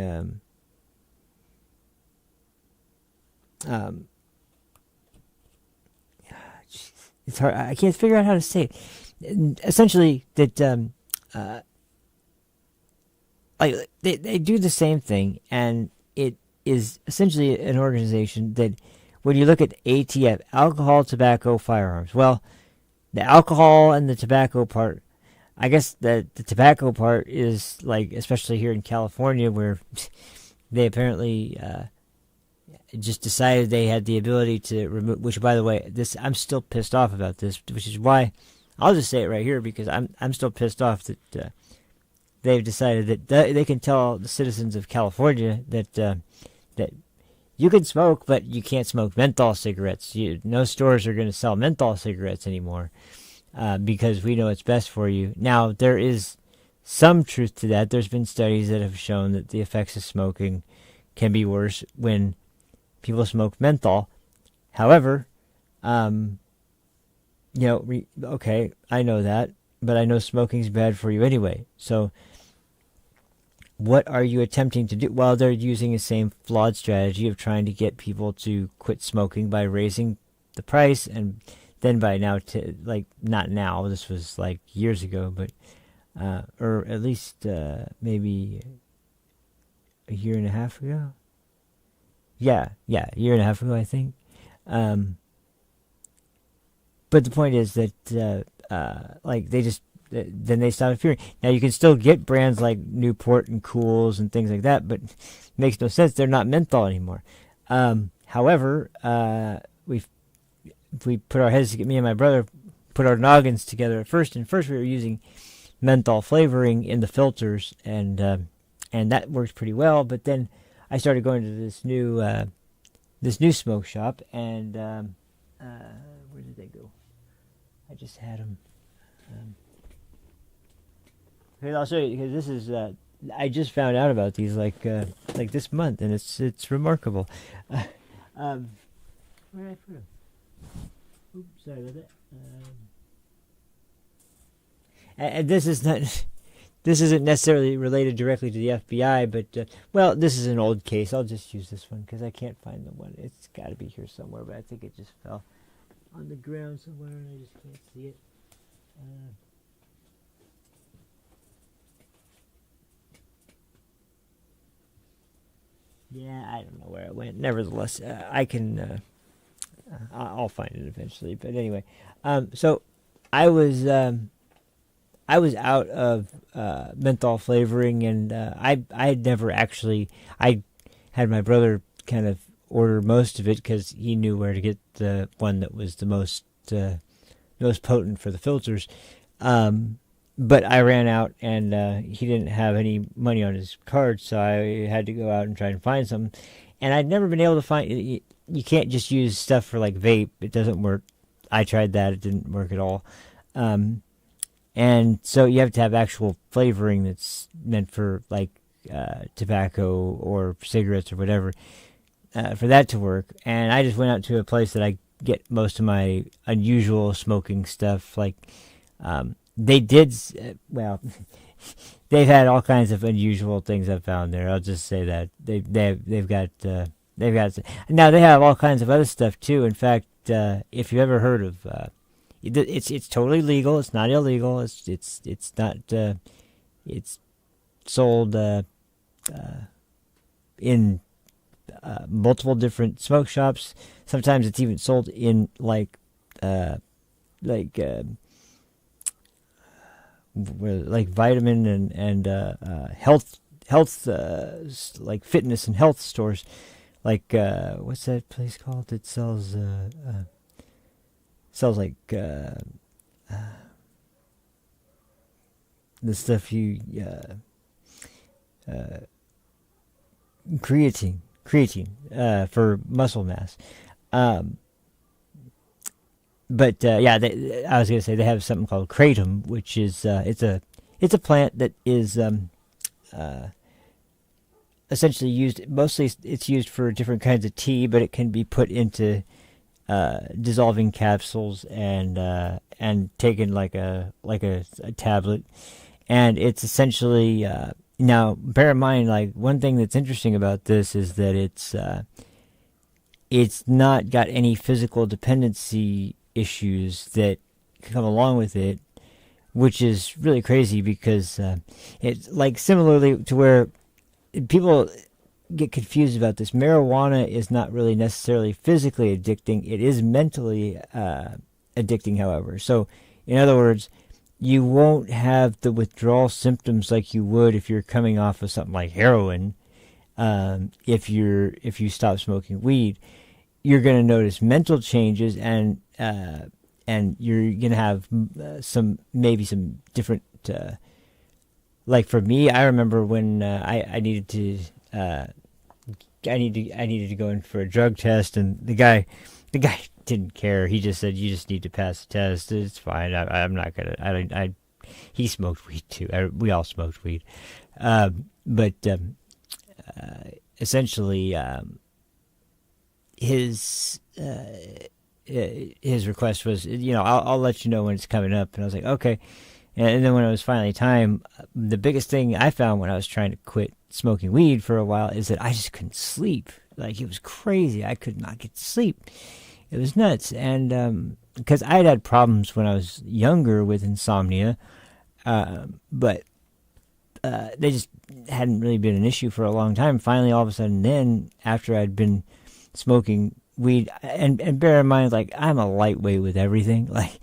it's hard. I can't figure out how to say it. essentially that like they do the same thing, and it is essentially an organization that when you look at ATF, alcohol, tobacco, firearms, well, the alcohol and the tobacco part, I guess the tobacco part is like, especially here in California, where they apparently just decided they had the ability to remove. Which, by the way, I'm still pissed off about this, which is why I'll just say it right here, because I'm still pissed off that they've decided that they can tell the citizens of California that that you can smoke, but you can't smoke menthol cigarettes. No stores are going to sell menthol cigarettes anymore because we know it's best for you. Now, there is some truth to that. There's been studies that have shown that the effects of smoking can be worse when people smoke menthol. However, okay, I know that, but I know smoking's bad for you anyway. So what are you attempting to do? Well, they're using the same flawed strategy of trying to get people to quit smoking by raising the price, and then by now, not now, this was like years ago, but, or at least maybe a year and a half ago. Yeah, a year and a half ago, I think. But the point is that, then they stopped appearing. Now, you can still get brands like Newport and Cools and things like that, but it makes no sense. They're not menthol anymore. However, we put our heads, me and my brother put our noggins together at first, and first we were using menthol flavoring in the filters, and that worked pretty well. But then I started going to this new smoke shop, and where did they go? I just had them. Okay, I'll show you, because this is I just found out about these like this month, and it's remarkable. Where did I put them? Oops, sorry about that. And this is not. This isn't necessarily related directly to the FBI, but well, this is an old case. I'll just use this one because I can't find the one. It's got to be here somewhere, but I think it just fell on the ground somewhere, and I just can't see it. Yeah, I don't know where it went. Nevertheless, I can. I'll find it eventually. But anyway, so I was out of menthol flavoring, and I had never actually. I had my brother kind of order most of it because he knew where to get the one that was the most potent for the filters. But I ran out, and he didn't have any money on his card, so I had to go out and try and find some. And I'd never been able to find. You can't just use stuff for like vape; it doesn't work. I tried that; it didn't work at all. And so you have to have actual flavoring that's meant for like tobacco or cigarettes or whatever for that to work. And I just went out to a place that I get most of my unusual smoking stuff. Like they did, well, they've had all kinds of unusual things I've found there. I'll just say that they've got now they have all kinds of other stuff too. In fact, if you ever heard of it's totally legal. It's not illegal. It's not. It's sold in multiple different smoke shops. Sometimes it's even sold in like vitamin and health like fitness and health stores. Like what's that place called that sells like the stuff you creatine for muscle mass. But I was gonna say they have something called kratom, which is it's a plant that is essentially used. Mostly, it's used for different kinds of tea, but it can be put into dissolving capsules and taken like a tablet, and it's essentially now bear in mind, like, one thing that's interesting about this is that it's not got any physical dependency issues that come along with it. which is really crazy because it's like similarly to where people get confused about this. Marijuana is not really necessarily physically addicting. It is mentally addicting, however. So, in other words, you won't have the withdrawal symptoms like you would if you're coming off of something like heroin. If you stop smoking weed, you're going to notice mental changes, and you're going to have some different. Like for me, I remember when I needed to. I needed to go in for a drug test, and the guy didn't care. He just said, "You just need to pass the test. It's fine. I'm not gonna." He smoked weed too. We all smoked weed, but essentially, his request was, I'll let you know when it's coming up, and I was like, okay. And then when it was finally time, the biggest thing I found when I was trying to quit smoking weed for a while is that I just couldn't sleep. Like, it was crazy. I could not get to sleep. It was nuts. And because I had problems when I was younger with insomnia, but they just hadn't really been an issue for a long time. Finally, all of a sudden, then, after I'd been smoking weed, and bear in mind, like, I'm a lightweight with everything. Like,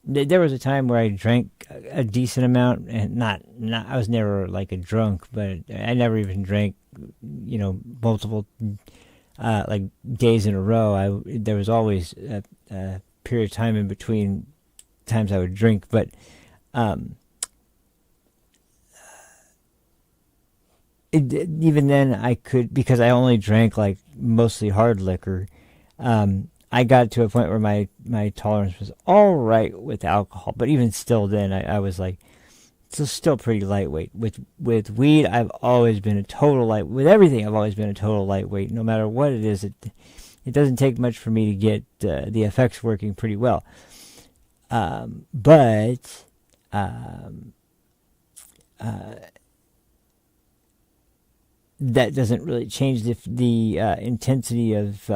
there was a time where I drank a decent amount, and not I was never like a drunk, but I never even drank, multiple like days in a row. There was always a period of time in between times I would drink, but even then I could, because I only drank like mostly hard liquor. I got to a point where my tolerance was all right with alcohol, but even still then I was like, it's still pretty lightweight. With weed, I've always been a total light. With everything, I've always been a total lightweight. No matter what it is, it doesn't take much for me to get the effects working pretty well. But that doesn't really change the intensity of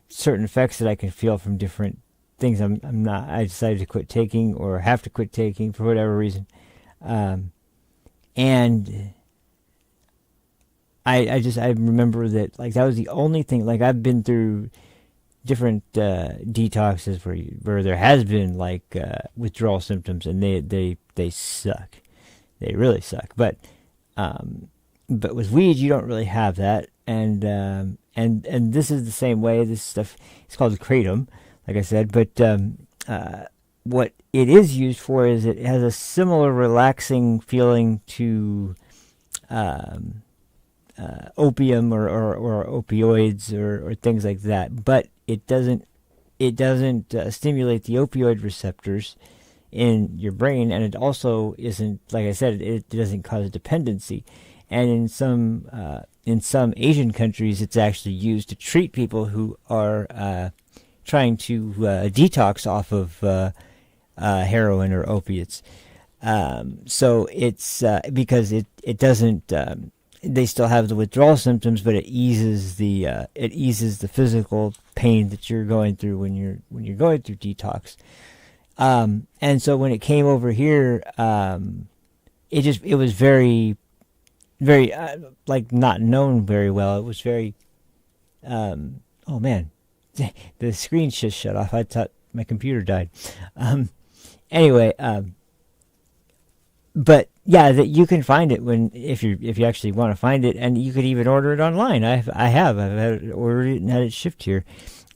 certain effects that I can feel from different things. I decided to quit taking, or have to quit taking for whatever reason. And I remember that, like, that was the only thing. Like, I've been through different detoxes where there has been like withdrawal symptoms, and they suck. They really suck. But with weed, you don't really have that. And this is the same way. This stuff, it's called kratom, like I said. But what it is used for is it has a similar relaxing feeling to opium or opioids or things like that. But it doesn't stimulate the opioid receptors in your brain, and it also isn't, like I said, it doesn't cause dependency. And in some Asian countries, it's actually used to treat people who are trying to detox off of heroin or opiates. So it's because it doesn't. They still have the withdrawal symptoms, but it eases the physical pain that you're going through when you're going through detox. And so when it came over here, it was very, very like not known very well. It was very, oh man, the screen just shut off. I thought my computer died. Anyway, but yeah, that you can find it if you actually want to find it, and you could even order it online. I've ordered it and had it shipped here,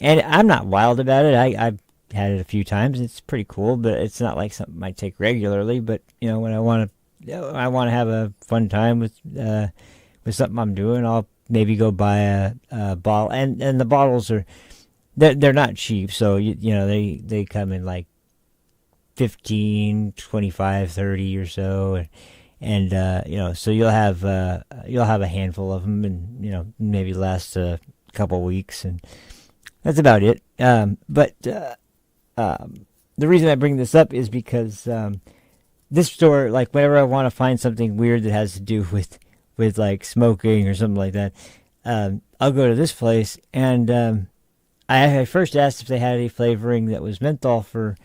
and I'm not wild about it. I've had it a few times. It's pretty cool, but it's not like something I take regularly. But when I want to have a fun time with something I'm doing, I'll maybe go buy a bottle, and the bottles they're not cheap, so they come in like 15, 25, 30 or so, and so you'll have a handful of them, and maybe last a couple weeks, and that's about it. But the reason I bring this up is because this store, like, whenever I want to find something weird that has to do with like smoking or something like that, I'll go to this place, and I first asked if they had any flavoring that was menthol for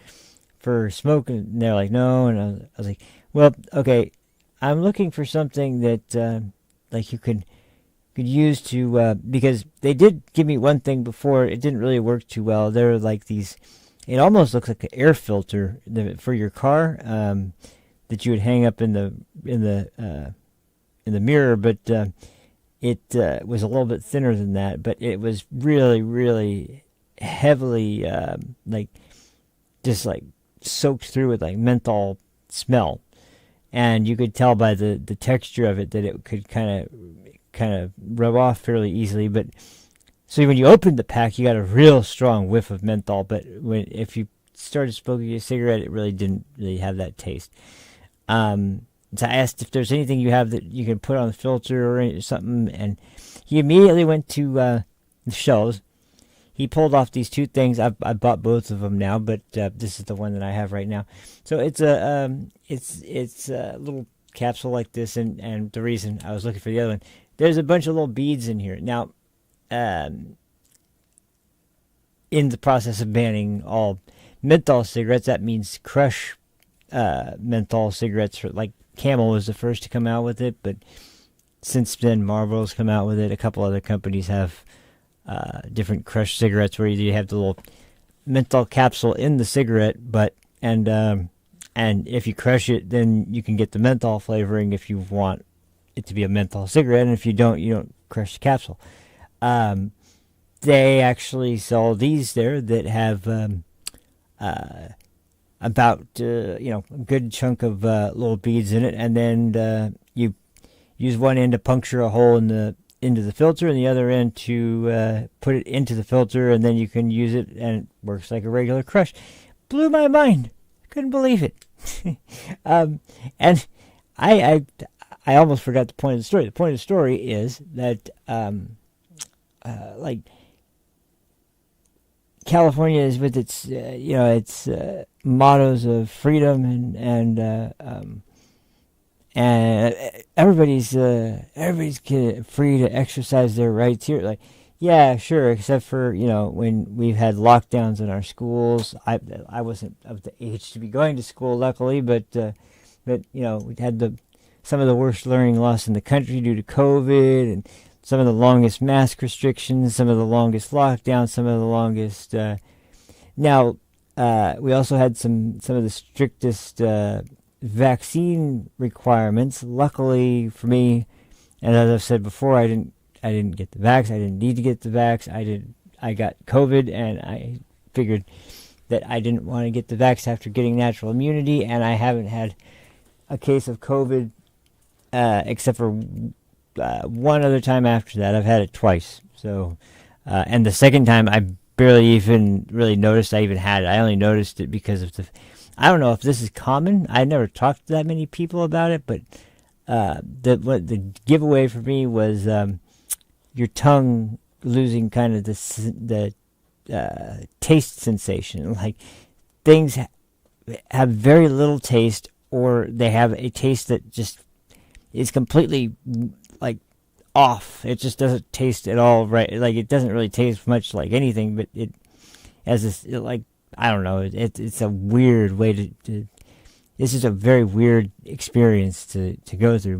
smoking, and they're like, no. And I was like, well, okay, I'm looking for something that like you could use to because they did give me one thing before. It didn't really work too well. There were like these. It almost looks like an air filter for your car that you would hang up in the mirror, but it was a little bit thinner than that. But it was really, really heavily like just like soaked through with like menthol smell, and you could tell by the texture of it that it could kind of rub off fairly easily. But so when you opened the pack, you got a real strong whiff of menthol. But if you started smoking a cigarette, it really didn't really have that taste. So I asked if there's anything you have that you can put on the filter or something, and he immediately went to the shelves. He pulled off these two things. I bought both of them now, but this is the one that I have right now. So it's a little capsule like this, and the reason I was looking for the other one, there's a bunch of little beads in here. Now, in the process of banning all menthol cigarettes, that means crush menthol cigarettes. For like Camel was the first to come out with it, but since then Marlboro's come out with it. A couple other companies have different crush cigarettes where you have the little menthol capsule in the cigarette, and if you crush it, then you can get the menthol flavoring if you want it to be a menthol cigarette, and if you don't crush the capsule. They actually sell these there that have about a good chunk of little beads in it, and then you use one end to puncture a hole into the filter, and the other end to put it into the filter, and then you can use it, and it works like a regular crush. Blew my mind. Couldn't believe it. And I almost forgot the point of the story. The point of the story is that like California is with its its mottos of freedom and everybody's free to exercise their rights here. Like, yeah, sure, except for when we've had lockdowns in our schools. I wasn't of the age to be going to school, luckily, but we had some of the worst learning loss in the country due to COVID, and some of the longest mask restrictions, some of the longest lockdowns, some of the longest. Now, we also had some of the strictest vaccine requirements. Luckily for me, and as I've said before, I didn't get the vax. I didn't need to get the vax. I got COVID, and I figured that I didn't want to get the vax after getting natural immunity, and I haven't had a case of COVID except for one other time after that. I've had it twice. So, and the second time I barely even really noticed I even had it. I only noticed it because of I don't know if this is common. I never talked to that many people about it, but the giveaway for me was your tongue losing kind of the taste sensation. Like, things have very little taste, or they have a taste that just is completely like off. It just doesn't taste at all right. Like, it doesn't really taste much like anything, but it has this like, I don't know. It's a weird way to. This is a very weird experience to go through,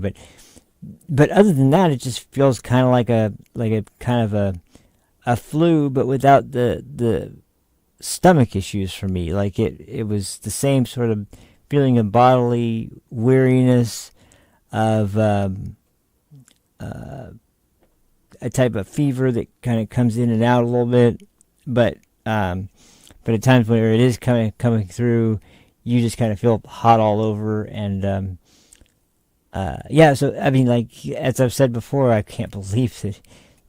but other than that, it just feels kind of like a kind of a flu, but without the stomach issues for me. Like, it was the same sort of feeling of bodily weariness, of a type of fever that kind of comes in and out a little bit, but at times where it is coming through, you just kind of feel hot all over, and so I mean, like, as I've said before, I can't believe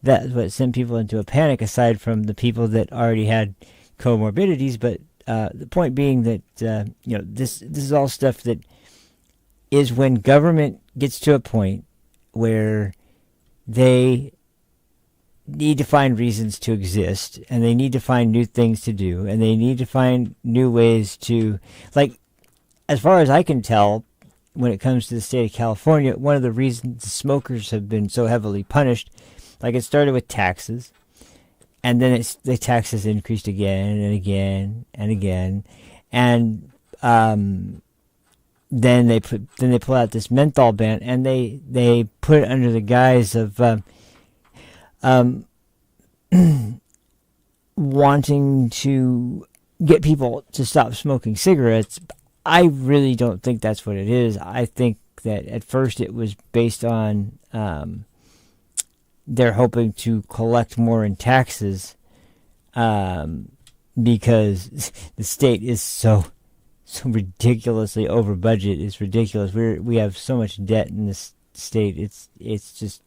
that's what sent people into a panic, aside from the people that already had comorbidities. But the point being that this is all stuff that is when government gets to a point where they need to find reasons to exist, and they need to find new things to do, and they need to find new ways to, like, as far as I can tell, when it comes to the state of California, one of the reasons smokers have been so heavily punished, like, it started with taxes, and then the taxes increased again and again and again, and then they pull out this menthol ban, and they put it under the guise of wanting to get people to stop smoking cigarettes. I really don't think that's what it is. I think that at first it was based on they're hoping to collect more in taxes because the state is so ridiculously over budget. It's ridiculous. We have so much debt in this state. It's just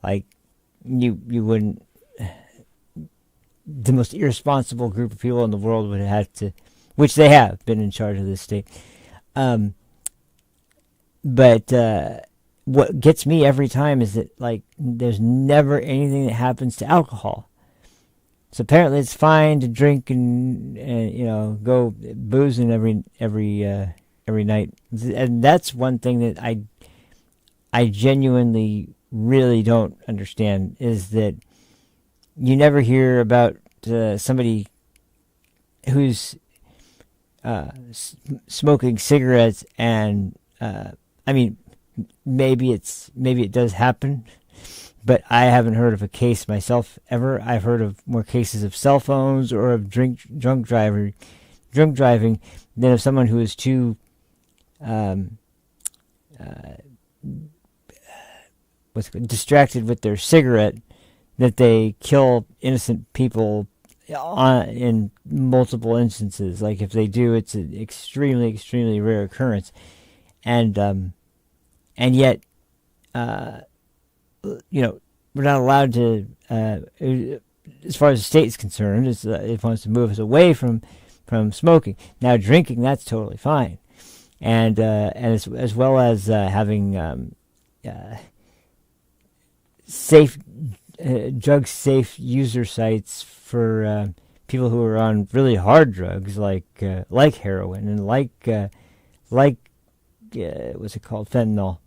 like you wouldn't. The most irresponsible group of people in the world would have to, which they have been in charge of this state. But what gets me every time is that, like, there's never anything that happens to alcohol. So apparently it's fine to drink and go boozing every night, and that's one thing that I genuinely really don't understand, is that you never hear about somebody who's smoking cigarettes, and I mean, maybe it does happen, but I haven't heard of a case myself ever. I've heard of more cases of cell phones or of drunk driving than of someone who is too distracted with their cigarette that they kill innocent people in multiple instances. Like, if they do, it's an extremely, extremely rare occurrence, and yet, we're not allowed to. As far as the state is concerned, it wants to move us away from smoking. Now, drinking, that's totally fine, and as well as having safe. Drug safe user sites for people who are on really hard drugs like heroin and like what's it called, fentanyl.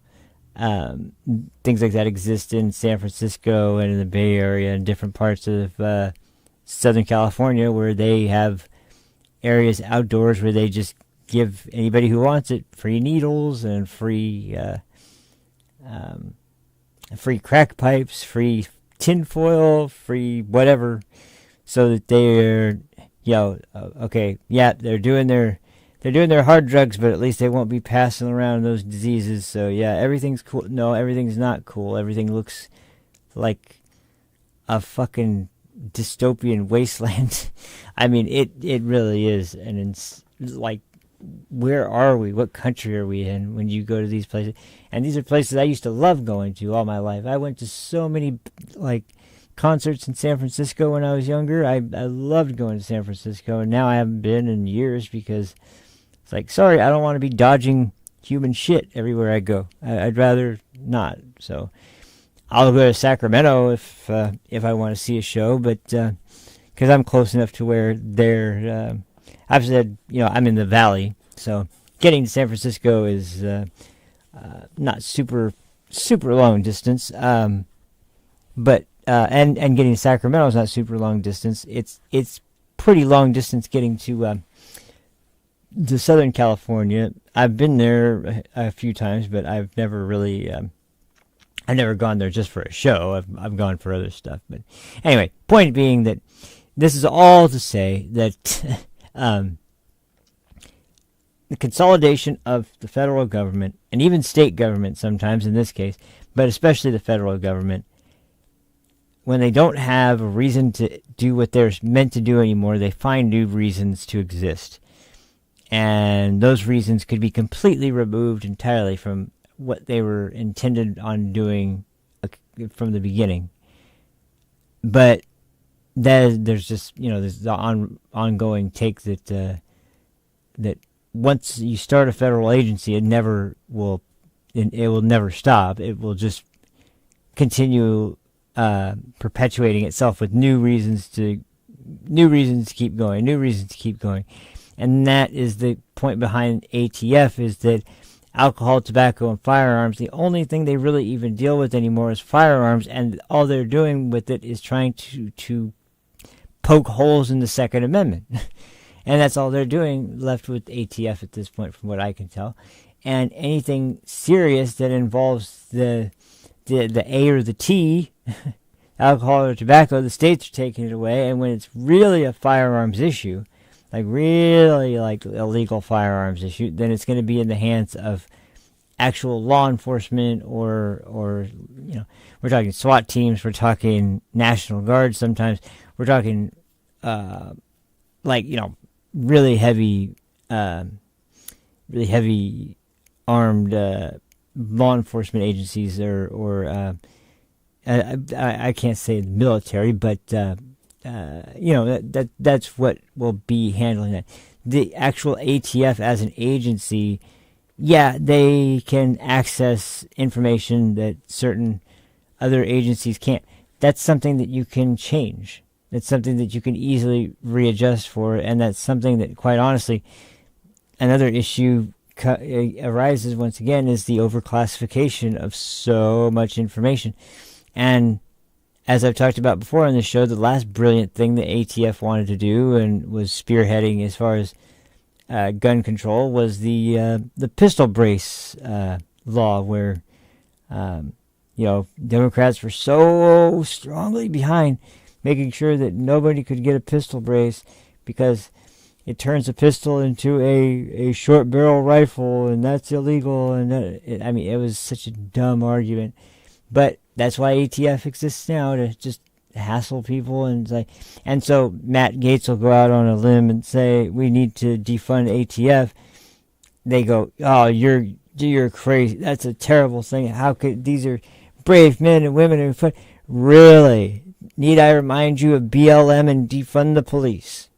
Things like that exist in San Francisco and in the Bay Area and different parts of Southern California, where they have areas outdoors where they just give anybody who wants it free needles and free crack pipes, free tinfoil, free whatever, so that they're okay, yeah, they're doing their hard drugs, but at least they won't be passing around those diseases. So yeah, everything's cool. No, everything's not cool. Everything looks like a fucking dystopian wasteland. I mean, it really is, and it's like, where are we? What country are we in when you go to these places? And these are places I used to love going to all my life. I went to so many concerts in San Francisco when I was younger. I loved going to San Francisco, and now I haven't been in years because it's like, sorry, I don't want to be dodging human shit everywhere I go. I'd rather not. So I'll go to Sacramento if I want to see a show, but because I'm close enough to where they're. I've said, I'm in the valley, so getting to San Francisco is not super long distance. But getting to Sacramento is not super long distance. It's pretty long distance getting to Southern California. I've been there a few times, but I've never really I've never gone there just for a show. I've gone for other stuff. But anyway, point being that this is all to say that. The consolidation of the federal government, and even state government sometimes in this case, but especially the federal government, when they don't have a reason to do what they're meant to do anymore, they find new reasons to exist. And those reasons could be completely removed entirely from what they were intended on doing from the beginning. But there's just, there's the ongoing take that that once you start a federal agency, it will never stop. It will just continue perpetuating itself with new reasons to keep going, and that is the point behind ATF, is that alcohol, tobacco, and firearms, the only thing they really even deal with anymore is firearms, and all they're doing with it is trying to poke holes in the Second Amendment. And that's all they're doing, left with ATF at this point, from what I can tell. And anything serious that involves the A or the T, alcohol or tobacco, the states are taking it away. And when it's really a firearms issue, like really like illegal firearms issue, then it's going to be in the hands of actual law enforcement, or we're talking SWAT teams, we're talking National Guard sometimes, we're talking really heavy armed law enforcement agencies, or I can't say the military, but that's what will be handling that. The actual ATF as an agency, yeah, they can access information that certain other agencies can't. That's something that you can change. That's something that you can easily readjust for, and that's something that, quite honestly, another issue arises once again is the overclassification of so much information. And as I've talked about before on this show, the last brilliant thing the ATF wanted to do and was spearheading as far as gun control was the pistol brace law, where Democrats were so strongly behind making sure that nobody could get a pistol brace because it turns a pistol into a short barrel rifle, and that's illegal. And it was such a dumb argument, but that's why ATF exists now, to just hassle people. And so Matt Gaetz will go out on a limb and say we need to defund ATF. They go, "Oh, you're crazy. That's a terrible thing. How could these are brave men and women who really? Need I remind you of BLM and defund the police?"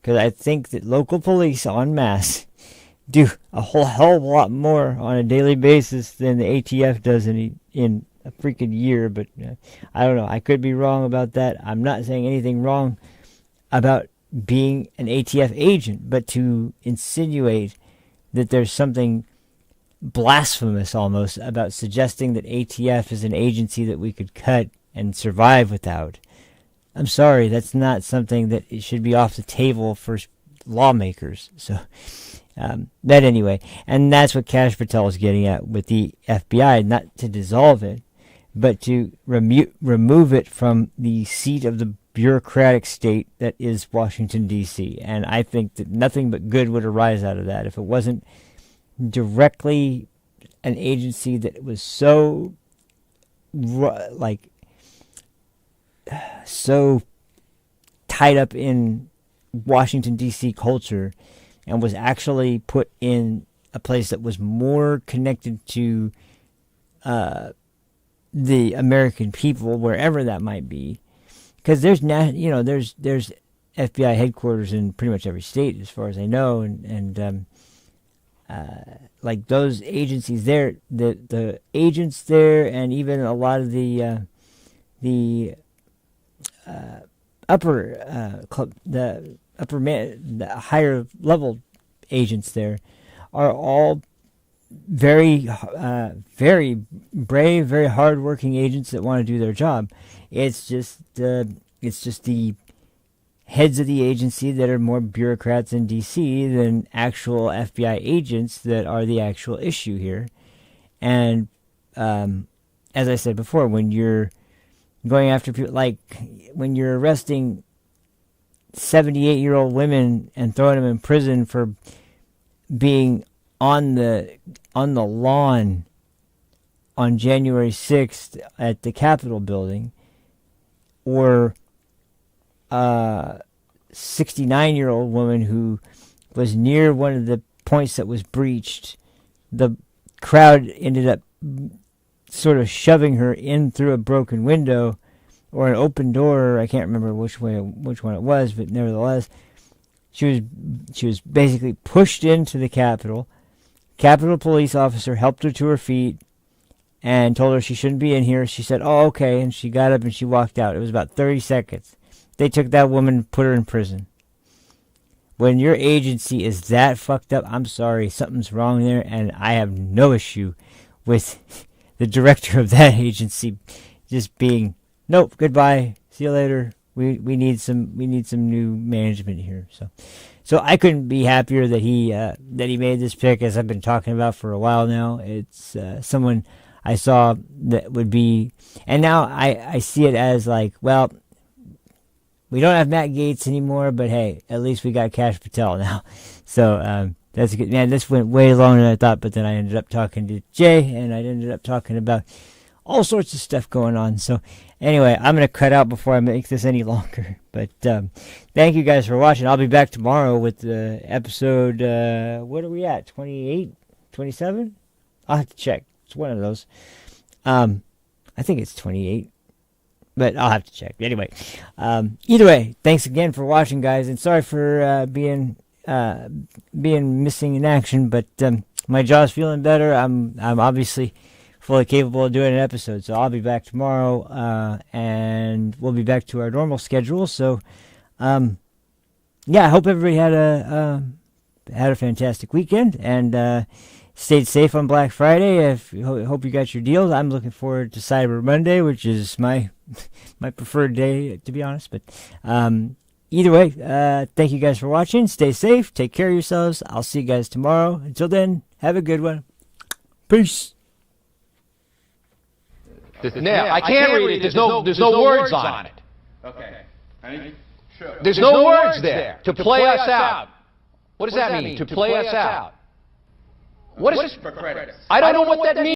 Because I think that local police en masse do a whole hell of a lot more on a daily basis than the ATF does in a freaking year. But I don't know. I could be wrong about that. I'm not saying anything wrong about being an ATF agent, but to insinuate that there's something blasphemous almost about suggesting that ATF is an agency that we could cut and survive without. I'm sorry, that's not something that it should be off the table for lawmakers. So, that anyway, and that's what Kash Patel is getting at with the FBI, not to dissolve it, but to remove it from the seat of the bureaucratic state that is Washington, D.C. And I think that nothing but good would arise out of that if it wasn't directly an agency that was so tied up in Washington, D.C. culture, and was actually put in a place that was more connected to the American people, wherever that might be. Because there's FBI headquarters in pretty much every state, as far as I know, and like those agencies there, the agents there, and even a lot of the higher level agents there are all very brave, very hardworking agents that want to do their job. It's just the heads of the agency that are more bureaucrats in D.C. than actual FBI agents that are the actual issue here. And as I said before, when you're going after people, like when you're arresting 78-year-old women and throwing them in prison for being on the lawn on January 6th at the Capitol building, or a 69-year-old woman who was near one of the points that was breached, the crowd ended up sort of shoving her in through a broken window or an open door. I can't remember which one it was, but nevertheless, she was basically pushed into the Capitol. Capitol police officer helped her to her feet and told her she shouldn't be in here. She said, "Oh, okay," and she got up and she walked out. It was about 30 seconds. They took that woman and put her in prison. When your agency is that fucked up, I'm sorry, something's wrong there, and I have no issue with the director of that agency just being, "Nope, goodbye, see you later, we need some new management here. So I couldn't be happier that he made this pick, as I've been talking about for a while now. It's someone I saw that would be, and now I see it as like, well, we don't have Matt Gaetz anymore, but hey, at least we got Kash Patel now. So that's good. Man, this went way longer than I thought, but then I ended up talking to Jay, and I ended up talking about all sorts of stuff going on. So anyway, I'm going to cut out before I make this any longer. But thank you guys for watching. I'll be back tomorrow with episode, what are we at, 28, 27? I'll have to check. It's one of those. I think it's 28. But I'll have to check. Anyway, either way, thanks again for watching, guys. And sorry for being missing in action. But my jaw's feeling better. I'm obviously fully capable of doing an episode. So I'll be back tomorrow, and we'll be back to our normal schedule. So, yeah, I hope everybody had a fantastic weekend and stayed safe on Black Friday. Hope you got your deals. I'm looking forward to Cyber Monday, which is my preferred day, to be honest. But either way, thank you guys for watching. Stay safe. Take care of yourselves. I'll see you guys tomorrow. Until then, have a good one. Peace. Now, I can't read it. There's no words on it. Okay. There's no words there. To play us out. What does that mean? To play us out. What is for credit? I don't know what that means.